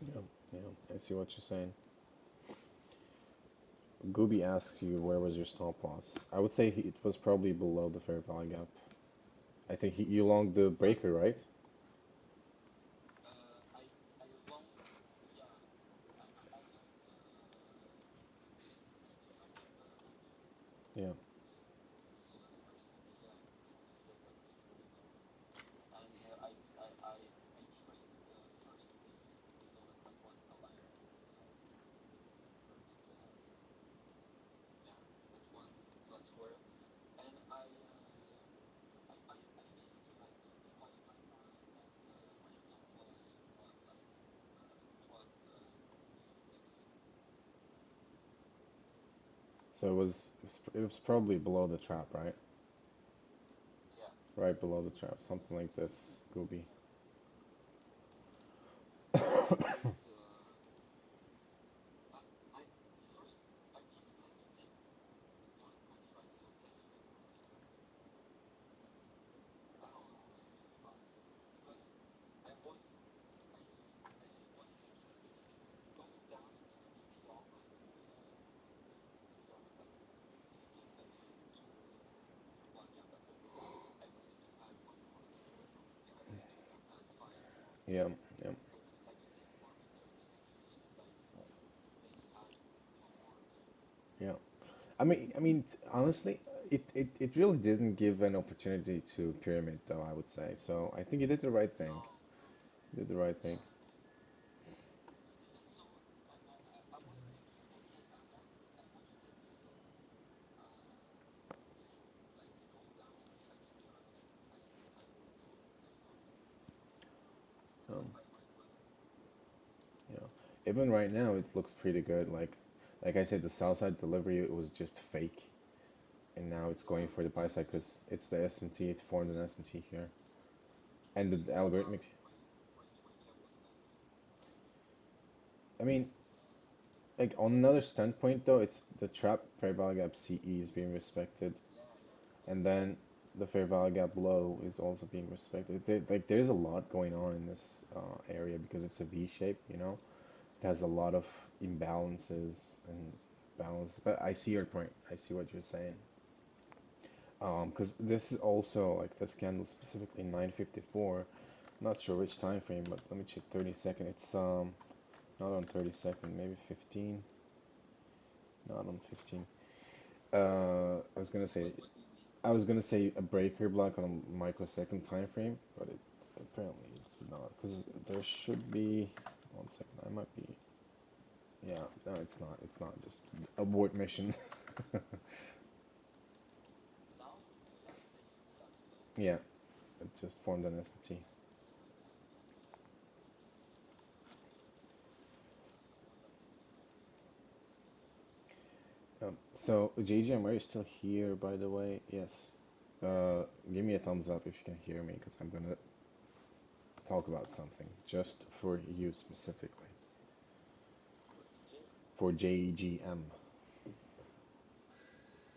Yep. Yeah. I see what you're saying. Gooby asks you where was your stop loss. I would say it was probably below the fair value gap. I think you longed the breaker, right? Yeah. So it was probably below the trap, right? Right below the trap, something like this, Gooby. Yeah. Yeah. Yeah. Honestly, it really didn't give an opportunity to pyramid, though, I would say. So I think you did the right thing. You did the right thing. Um, yeah. Even right now, it looks pretty good. Like I said, the south side delivery it was just fake, and now it's going for the buy side because it's the SMT. It formed an SMT here, and the algorithmic. I mean, like on another standpoint though, it's the trap fair value gap CE is being respected, and then the fair value gap low is also being respected. Like there's a lot going on in this area because it's a V shape, you know. It has a lot of imbalances and balance. But I see your point. I see what you're saying. Because this is also like this candle specifically 954. Not sure which time frame, but let me check 30 second. It's not on 30 second, maybe 15. Not on 15. I was gonna say a breaker block on a microsecond time frame, but it apparently it's not because there should be. 1 second, I might be. Yeah, no, it's not. It's not just abort mission. Yeah, it just formed an SMT. So JGM, are you still here, by the way? Yes. Give me a thumbs up if you can hear me, because I'm gonna talk about something just for you specifically. For JGM.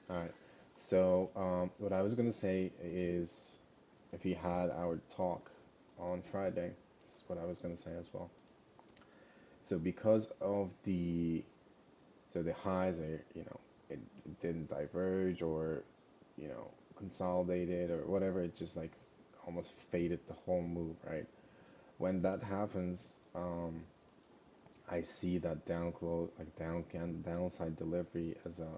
All right. So, what I was gonna say is, if we had our talk on Friday, this is what I was gonna say as well. So, because of the highs are, it didn't diverge or, consolidated or whatever. It just like almost faded the whole move, right? When that happens, I see that down close, like downside delivery as a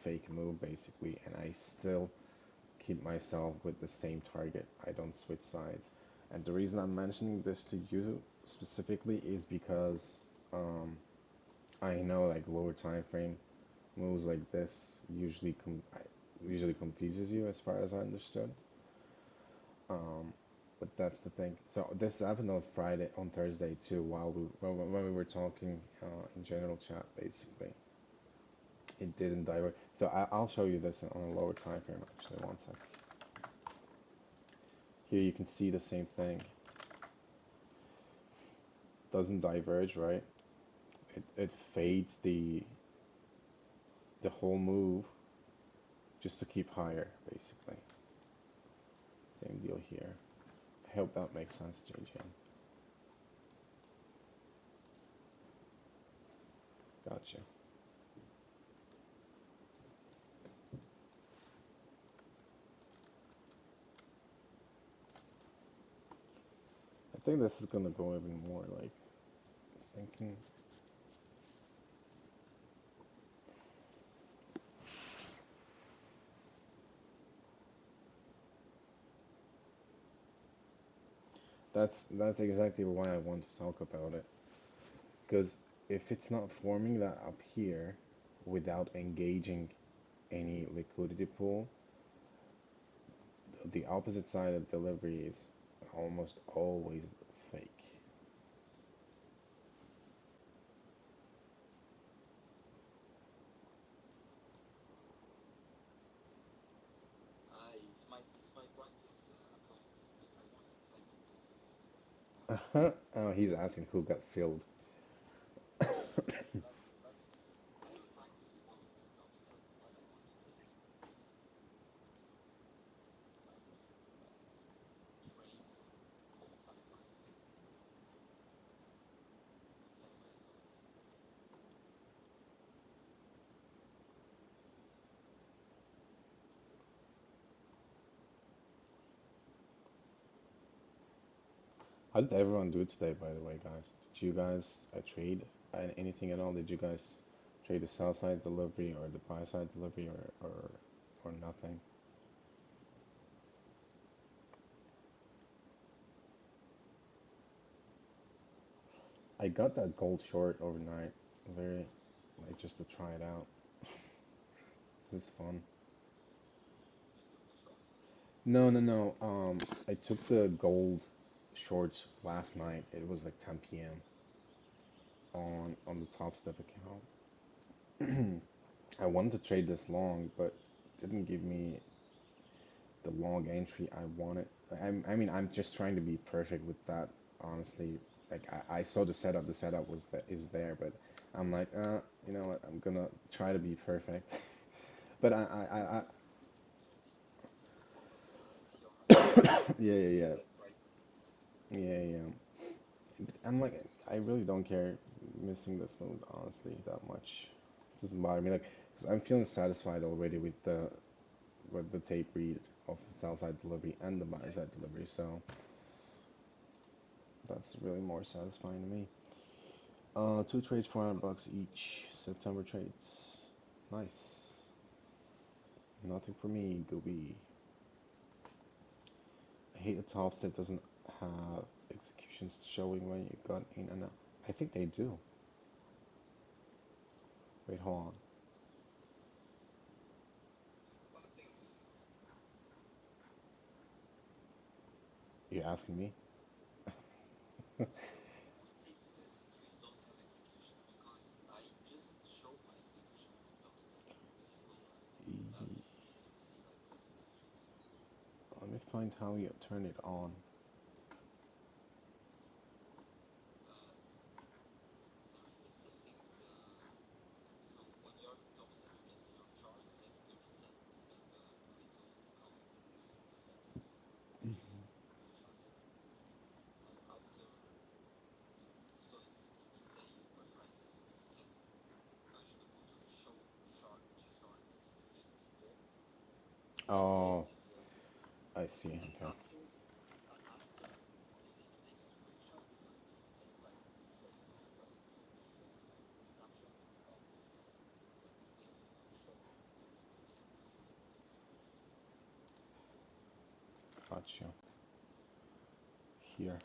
fake move basically, and I still keep myself with the same target. I don't switch sides. And the reason I'm mentioning this to you specifically is because I know like lower time frame moves like this usually confuses you as far as I understood. Um, but that's the thing. So this happened on Friday, on Thursday too, while when we were talking in general chat basically. It didn't divert. So I'll show you this on a lower time frame actually. One sec. Here you can see the same thing. Doesn't diverge, right? It fades the whole move just to keep higher, basically. Same deal here. I hope that makes sense, JJ. Gotcha. I think this is gonna go even more like thinking. That's exactly why I want to talk about it. Because if it's not forming that up here without engaging any liquidity pool, the opposite side of delivery is almost always fake. Oh, he's asking who got filled. How did everyone do today, by the way, guys? Did you guys trade anything at all? Did you guys trade the sell side delivery or the buy side delivery or nothing? I got that gold short overnight, very like just to try it out. It was fun. No, no, no. I took the gold short last night. It was like 10 p.m. on the Top Step account. I wanted to trade this long, but didn't give me the long entry I wanted. I mean, I'm just trying to be perfect with that, honestly. Like I saw the setup. The setup was that is there, but I'm like, you know what? I'm gonna try to be perfect. But yeah, yeah, yeah, yeah, yeah. But I'm like, I really don't care missing this move, honestly, that much. It doesn't bother me. Like, 'cause I'm feeling satisfied already with the tape read of sell side delivery and the buy side delivery. So that's really more satisfying to me. Two trades, $400 each. September trades. Nice. Nothing for me, Gobi. I hate the tops that doesn't have executions showing when you got in and out. I think they do. Wait, hold on. You asking me? Ye- Let me find how you turn it on. Oh, I see. Okay, got you. Here.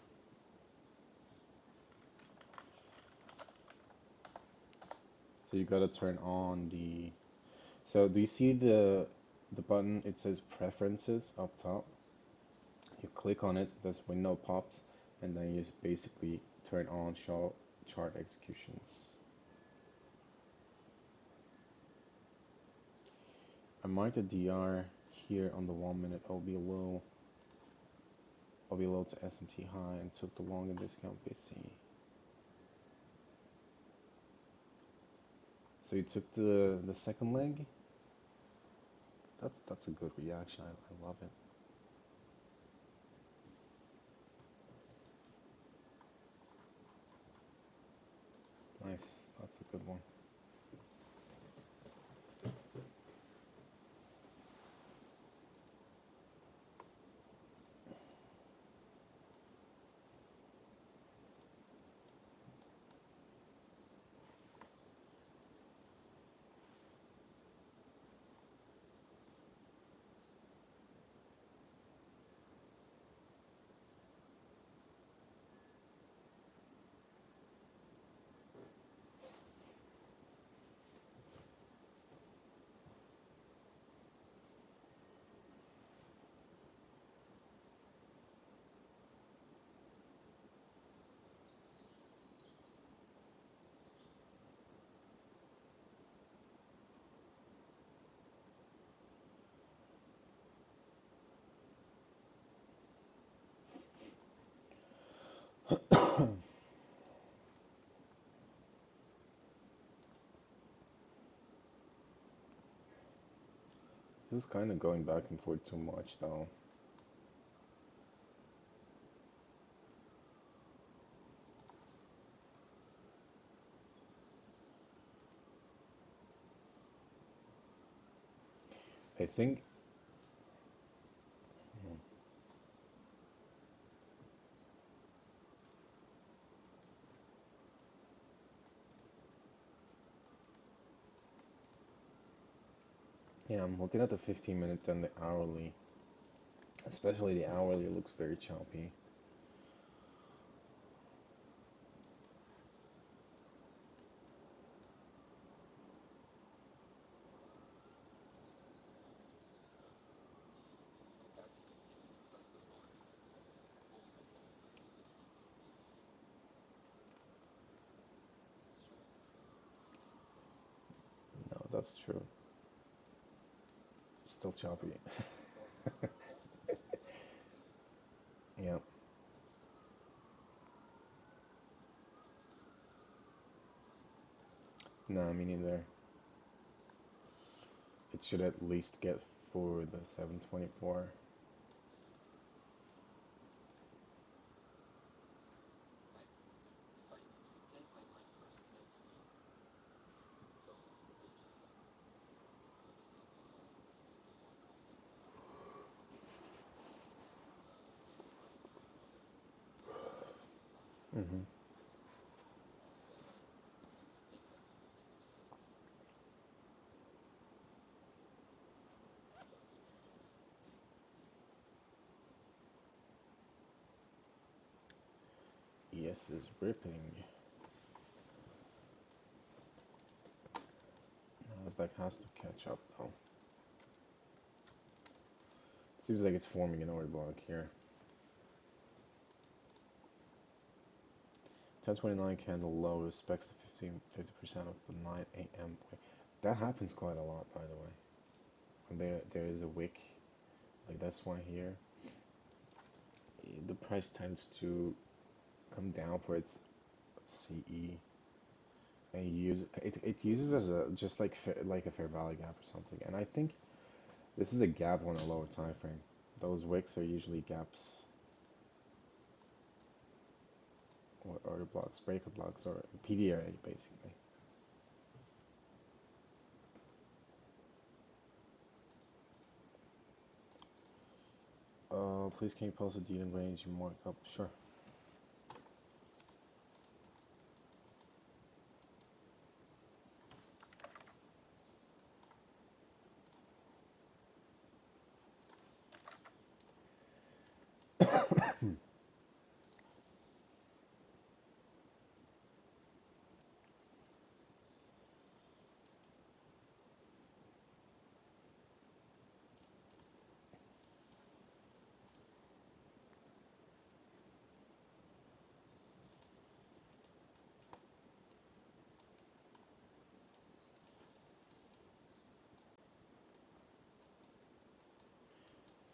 So you gotta turn on the. So do you see the button? It says Preferences up top. You click on it. This window pops, and then you basically turn on Show Chart Executions. I marked the DR here on the 1 minute OB low to SMT high and took the long and discount BC. So you took the second leg. That's a good reaction. I love it. Nice. That's a good one. This is kind of going back and forth too much, though. I think, yeah, I'm looking at the 15 minute and the hourly. Especially the hourly looks very choppy. No, that's true. Still choppy. Yeah. Nah, me neither. It should at least get for the 724. Mm-hmm. Yes is ripping. Nasdaq has to catch up though. Seems like it's forming an order block here. 1029 candle low respects the 50% of the 9 a.m. That happens quite a lot, by the way. When there is a wick like this one here, the price tends to come down for its CE and it uses as a just like a fair value gap or something. And I think this is a gap on a lower time frame. Those wicks are usually gaps or order blocks, breaker blocks, or PDRA basically. Please can you post a dealing range and markup? Sure.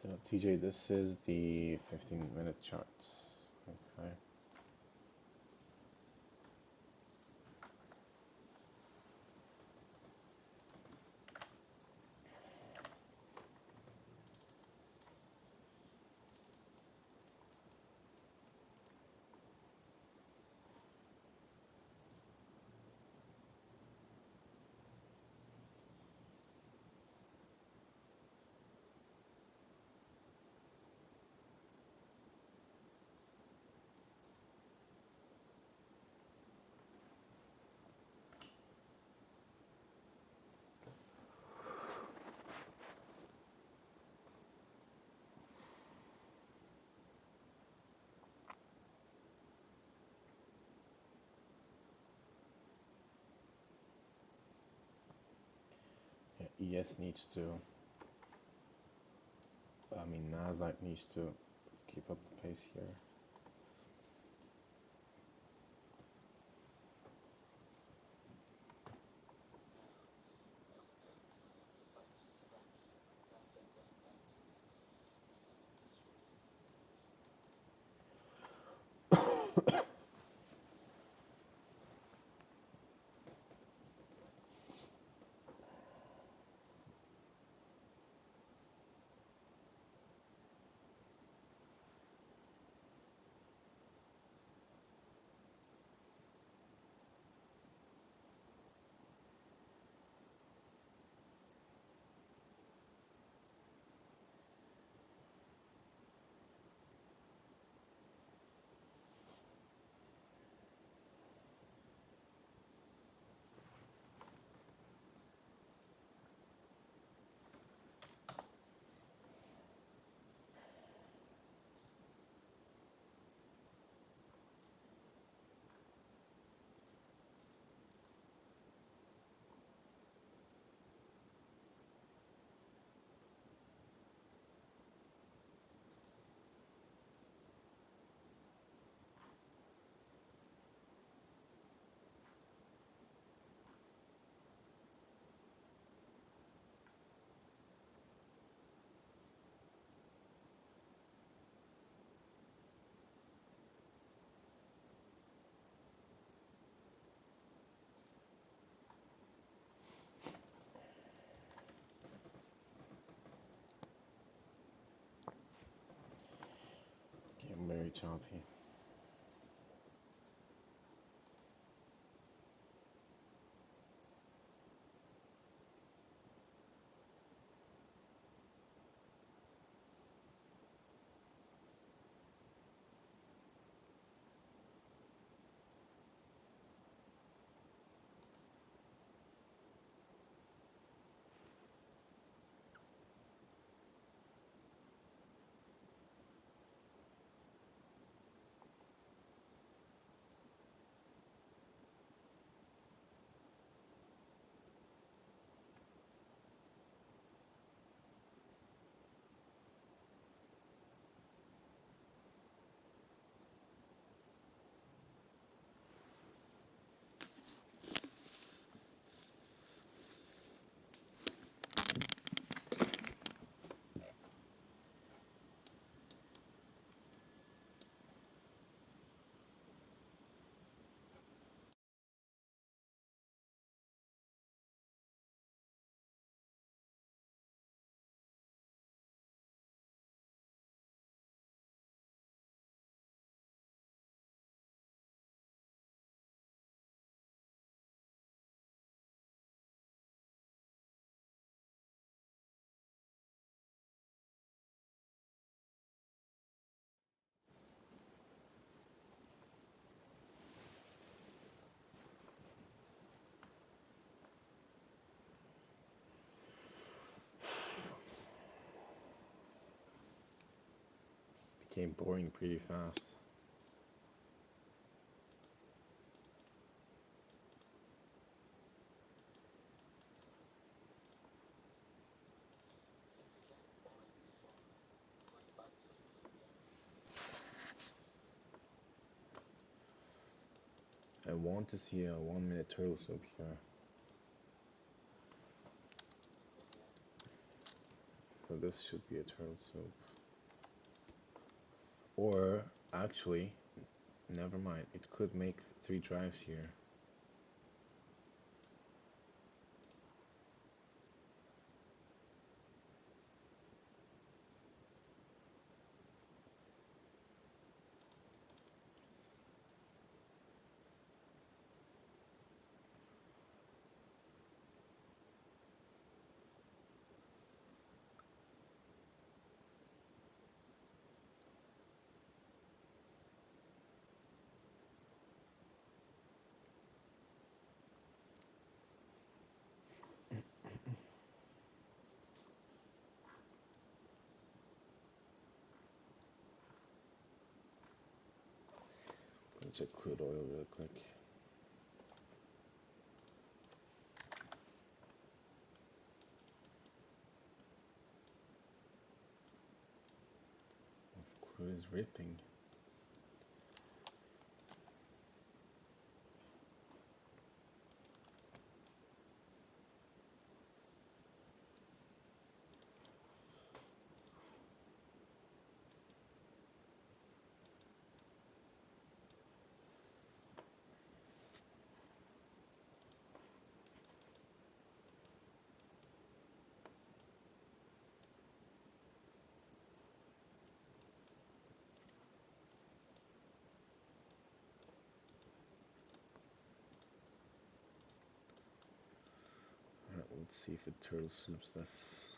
So TJ, this is the 15-minute chart. Okay. Yeah, ES needs to, I mean, Nasdaq needs to keep up the pace here. Getting very choppy. became boring pretty fast. I want to see a 1 minute turtle soup here. So this should be a turtle soup. Or actually, never mind. It could make 3 drives here. Gonna check crude oil real quick. Crude is ripping. Alright, let's see if it turtle soups this.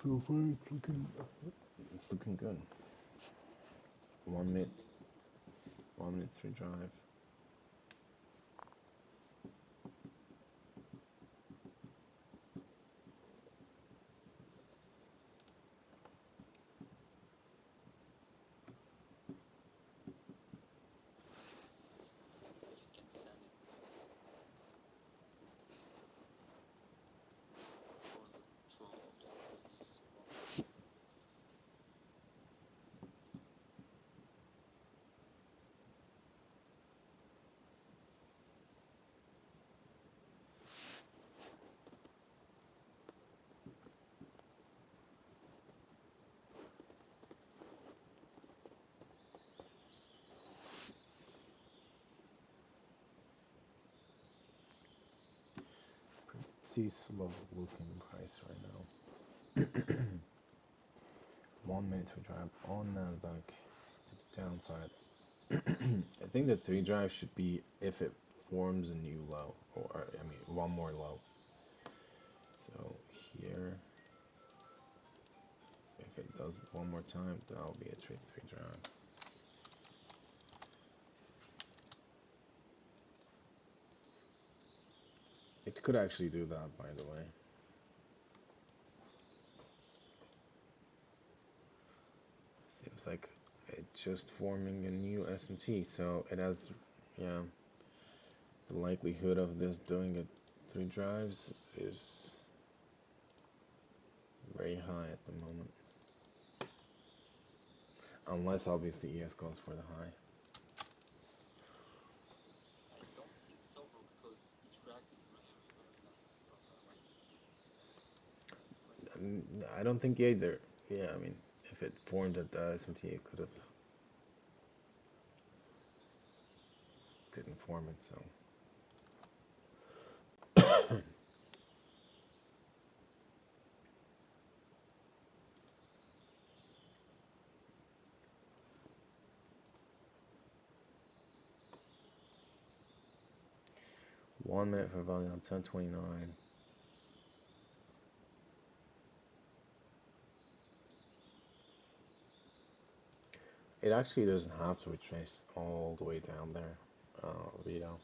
So far, it's looking good. 1 minute, 1 minute 3 drive. see slow looking price right now. 1 minute to drive on Nasdaq to the downside. I think the three drive should be if it forms a new low, or I mean one more low. So here, if it does it one more time, that'll be a three drive. It could actually do that, by the way. Seems like it's just forming a new SMT, so it has, yeah, the likelihood of this doing it three drives is very high at the moment. Unless obviously ES goes for the high. I don't think either. Yeah, I mean, if it formed at the SMT, it could have didn't form it, so. 1 minute for volume 1029. It actually doesn't have to retrace all the way down there, Rito.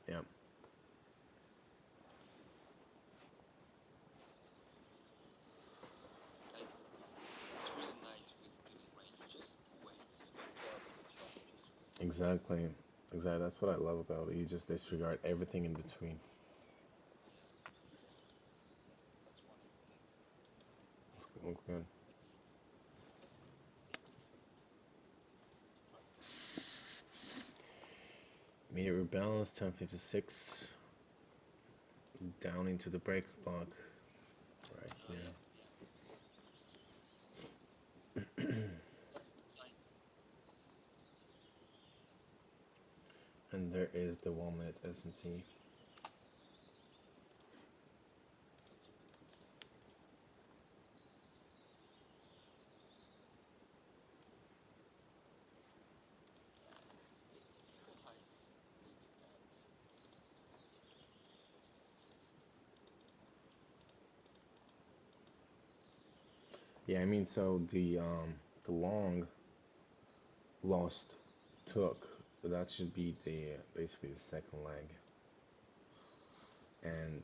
Yeah. Exactly. Exactly. That's what I love about it. You just disregard everything in between. It's good. Media rebalance, 1056. Down into the break block right here. And there is the 1 minute SMT. Yeah, I mean, so the long lost took, that should be the basically the second leg. And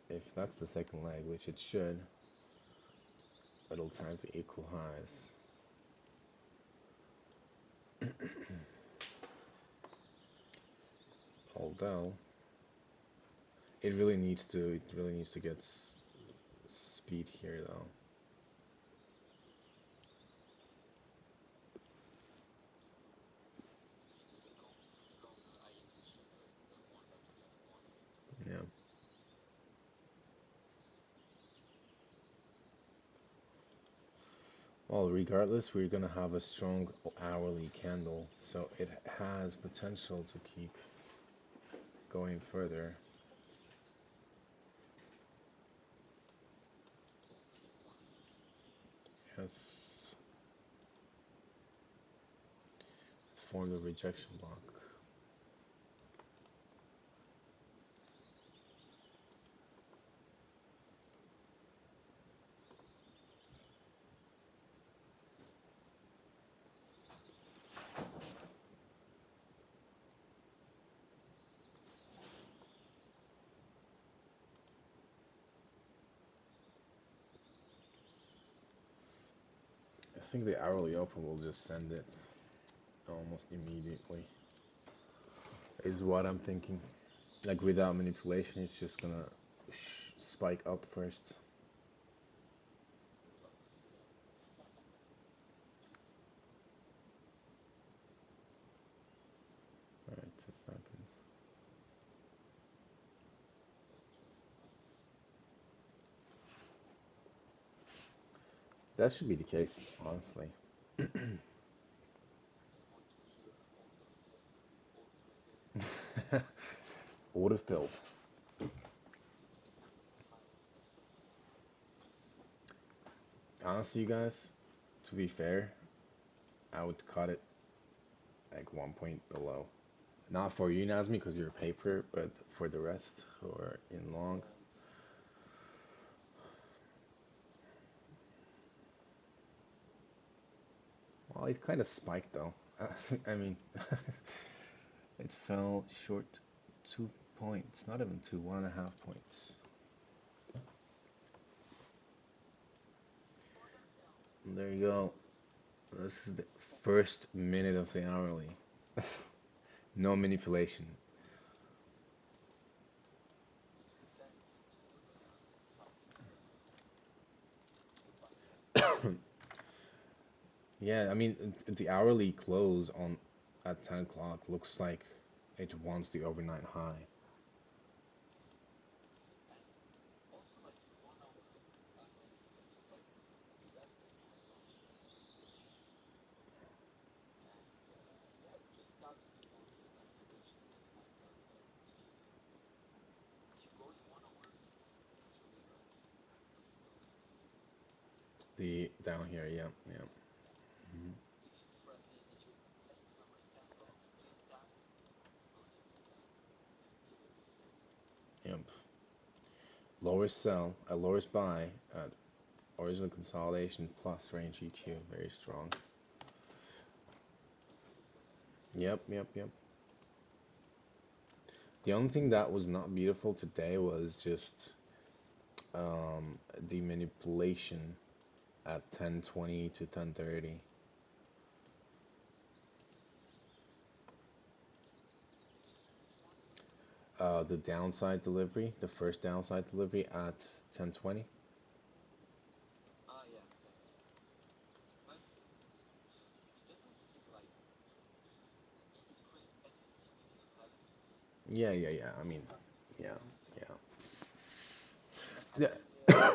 if that's the second leg, which it should, it'll time to equal highs. Although it really needs to get speed here though. Yeah. Well, regardless, we're gonna have a strong hourly candle, so it has potential to keep going further. Yes, it's formed a rejection block. I think the hourly open will just send it almost immediately, is what I'm thinking. Like without manipulation, it's just gonna spike up first. All right, 2 seconds. That should be the case, honestly. Order filled. Honestly, you guys, to be fair, I would cut it like 1 point below. Not for you, Nazmi, because you're a paper, but for the rest who are in long. Well, it kind of spiked though. I mean, it fell short 2 points, not even two, 1.5 points. And there you go. This is the first minute of the hourly. No manipulation. Yeah, I mean, the hourly close on at 10 o'clock looks like it wants the overnight high. The down here, yeah, yeah. Mhm. Yep. Lowest sell, a lowest buy at original consolidation plus range EQ, very strong. Yep, yep, yep. The only thing that was not beautiful today was just the manipulation at 10:20 to 10:30. The downside delivery, the first downside delivery at 10:20. Yeah, yeah, yeah. I mean, yeah, yeah. Yeah. Yeah.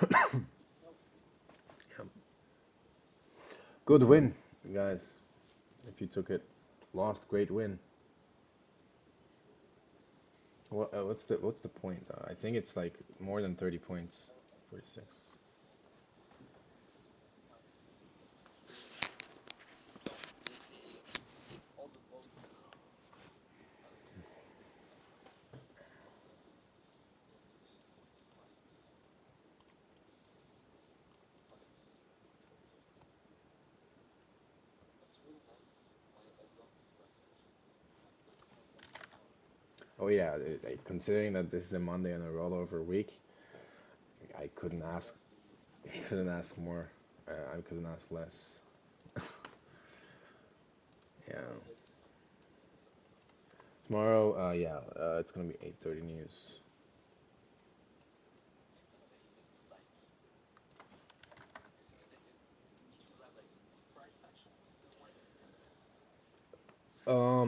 Good win, guys. If you took it, lost, great win. What's the point? I think it's like more than 30 points. 46. Oh yeah, considering that this is a Monday and a rollover week, I couldn't ask, couldn't ask more. I couldn't ask less. Yeah. Tomorrow, yeah, it's gonna be 8:30 news.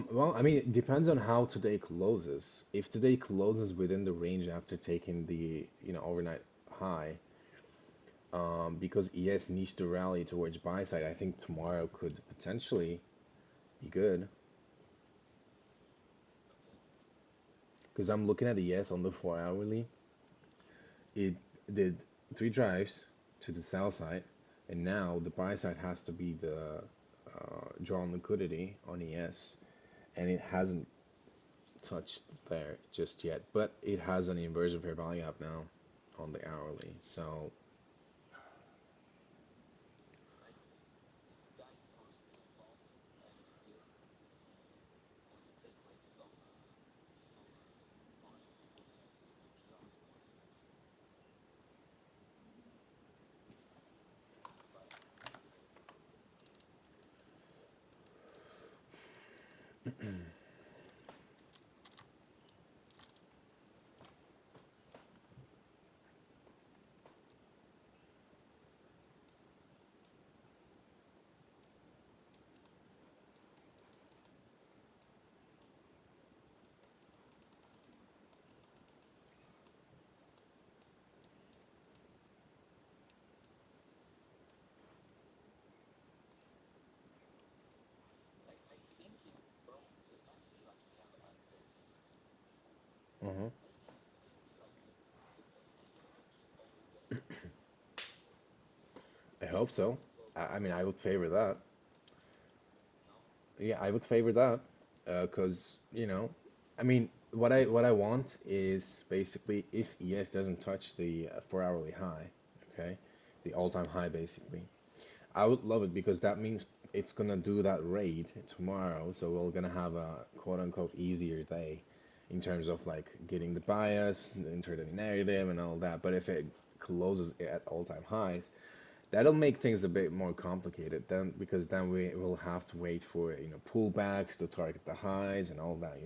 Well, I mean, it depends on how today closes. If today closes within the range after taking the, overnight high, because ES needs to rally towards buy side, I think tomorrow could potentially be good. Because I'm looking at ES on the 4 hourly. It did three drives to the sell side, and now the buy side has to be the drawn liquidity on ES, and it hasn't touched there just yet, but it has an inversion fair value up now on the hourly. So Hmm. I hope so. I mean, I would favor that. Yeah, I would favor that. Because I mean, what I want is basically if ES doesn't touch the 4 hourly high, okay, the all-time high basically. I would love it because that means it's gonna do that raid tomorrow, so we're gonna have a quote unquote easier day in terms of like getting the bias, enter the narrative, and all that. But if it closes at all-time highs, that'll make things a bit more complicated then because then we will have to wait for pullbacks to target the highs and all that.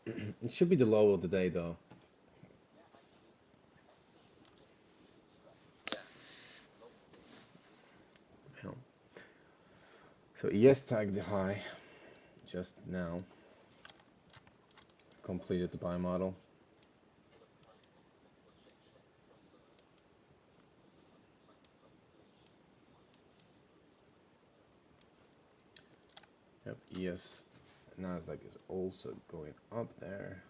It should be the low of the day though. You know. So ES tagged the high just now, completed the buy model. Yep, ES Nasdaq is also going up there.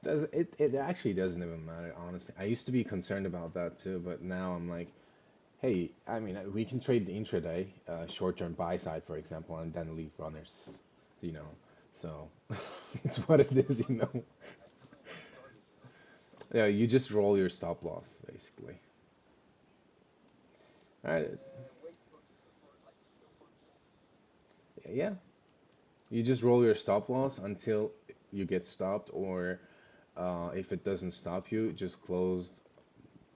Does it actually doesn't even matter, honestly. I used to be concerned about that too, but now I'm like, hey, I mean, we can trade the intraday, short-term buy side, for example, and then leave runners, you know. So it's what it is. Yeah, you just roll your stop loss, basically. All right, yeah, you just roll your stop loss until you get stopped, or if it doesn't stop you, just close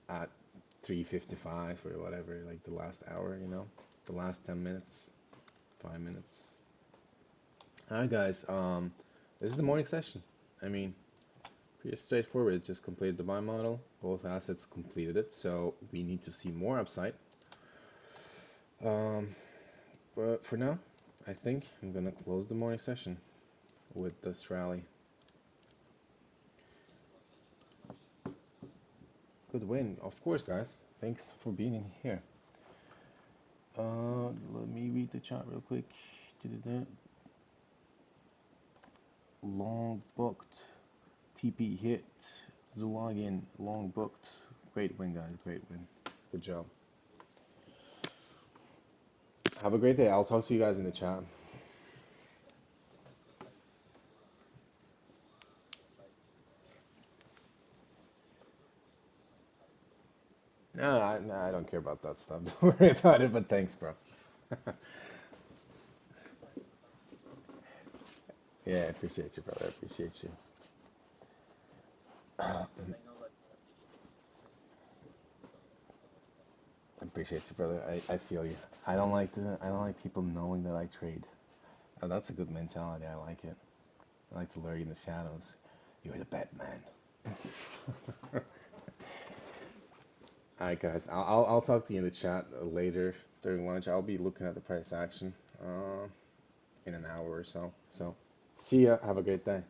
at 3:55 or whatever, like the last hour, the last 10 minutes, 5 minutes. All right, guys. This is the morning session. I mean, pretty straightforward. It just completed the buy model. Both assets completed it, so we need to see more upside. Um, but for now, I think I'm gonna close the morning session with this rally. Good win, of course, guys. Thanks for being in here. Let me read the chat real quick. Long booked. TP hit. Zulagian long booked. Great win, guys. Great win. Good job. Have a great day. I'll talk to you guys in the chat. No, I don't care about that stuff. Don't worry about it, but thanks, bro. Yeah, I appreciate you, brother. I appreciate you. I appreciate you, brother. I feel you. I don't like people knowing that I trade. Oh, that's a good mentality. I like it. I like to lurk in the shadows. You're the Batman. All right, guys. I'll talk to you in the chat later during lunch. I'll be looking at the price action in an hour or so. So, see ya. Have a great day.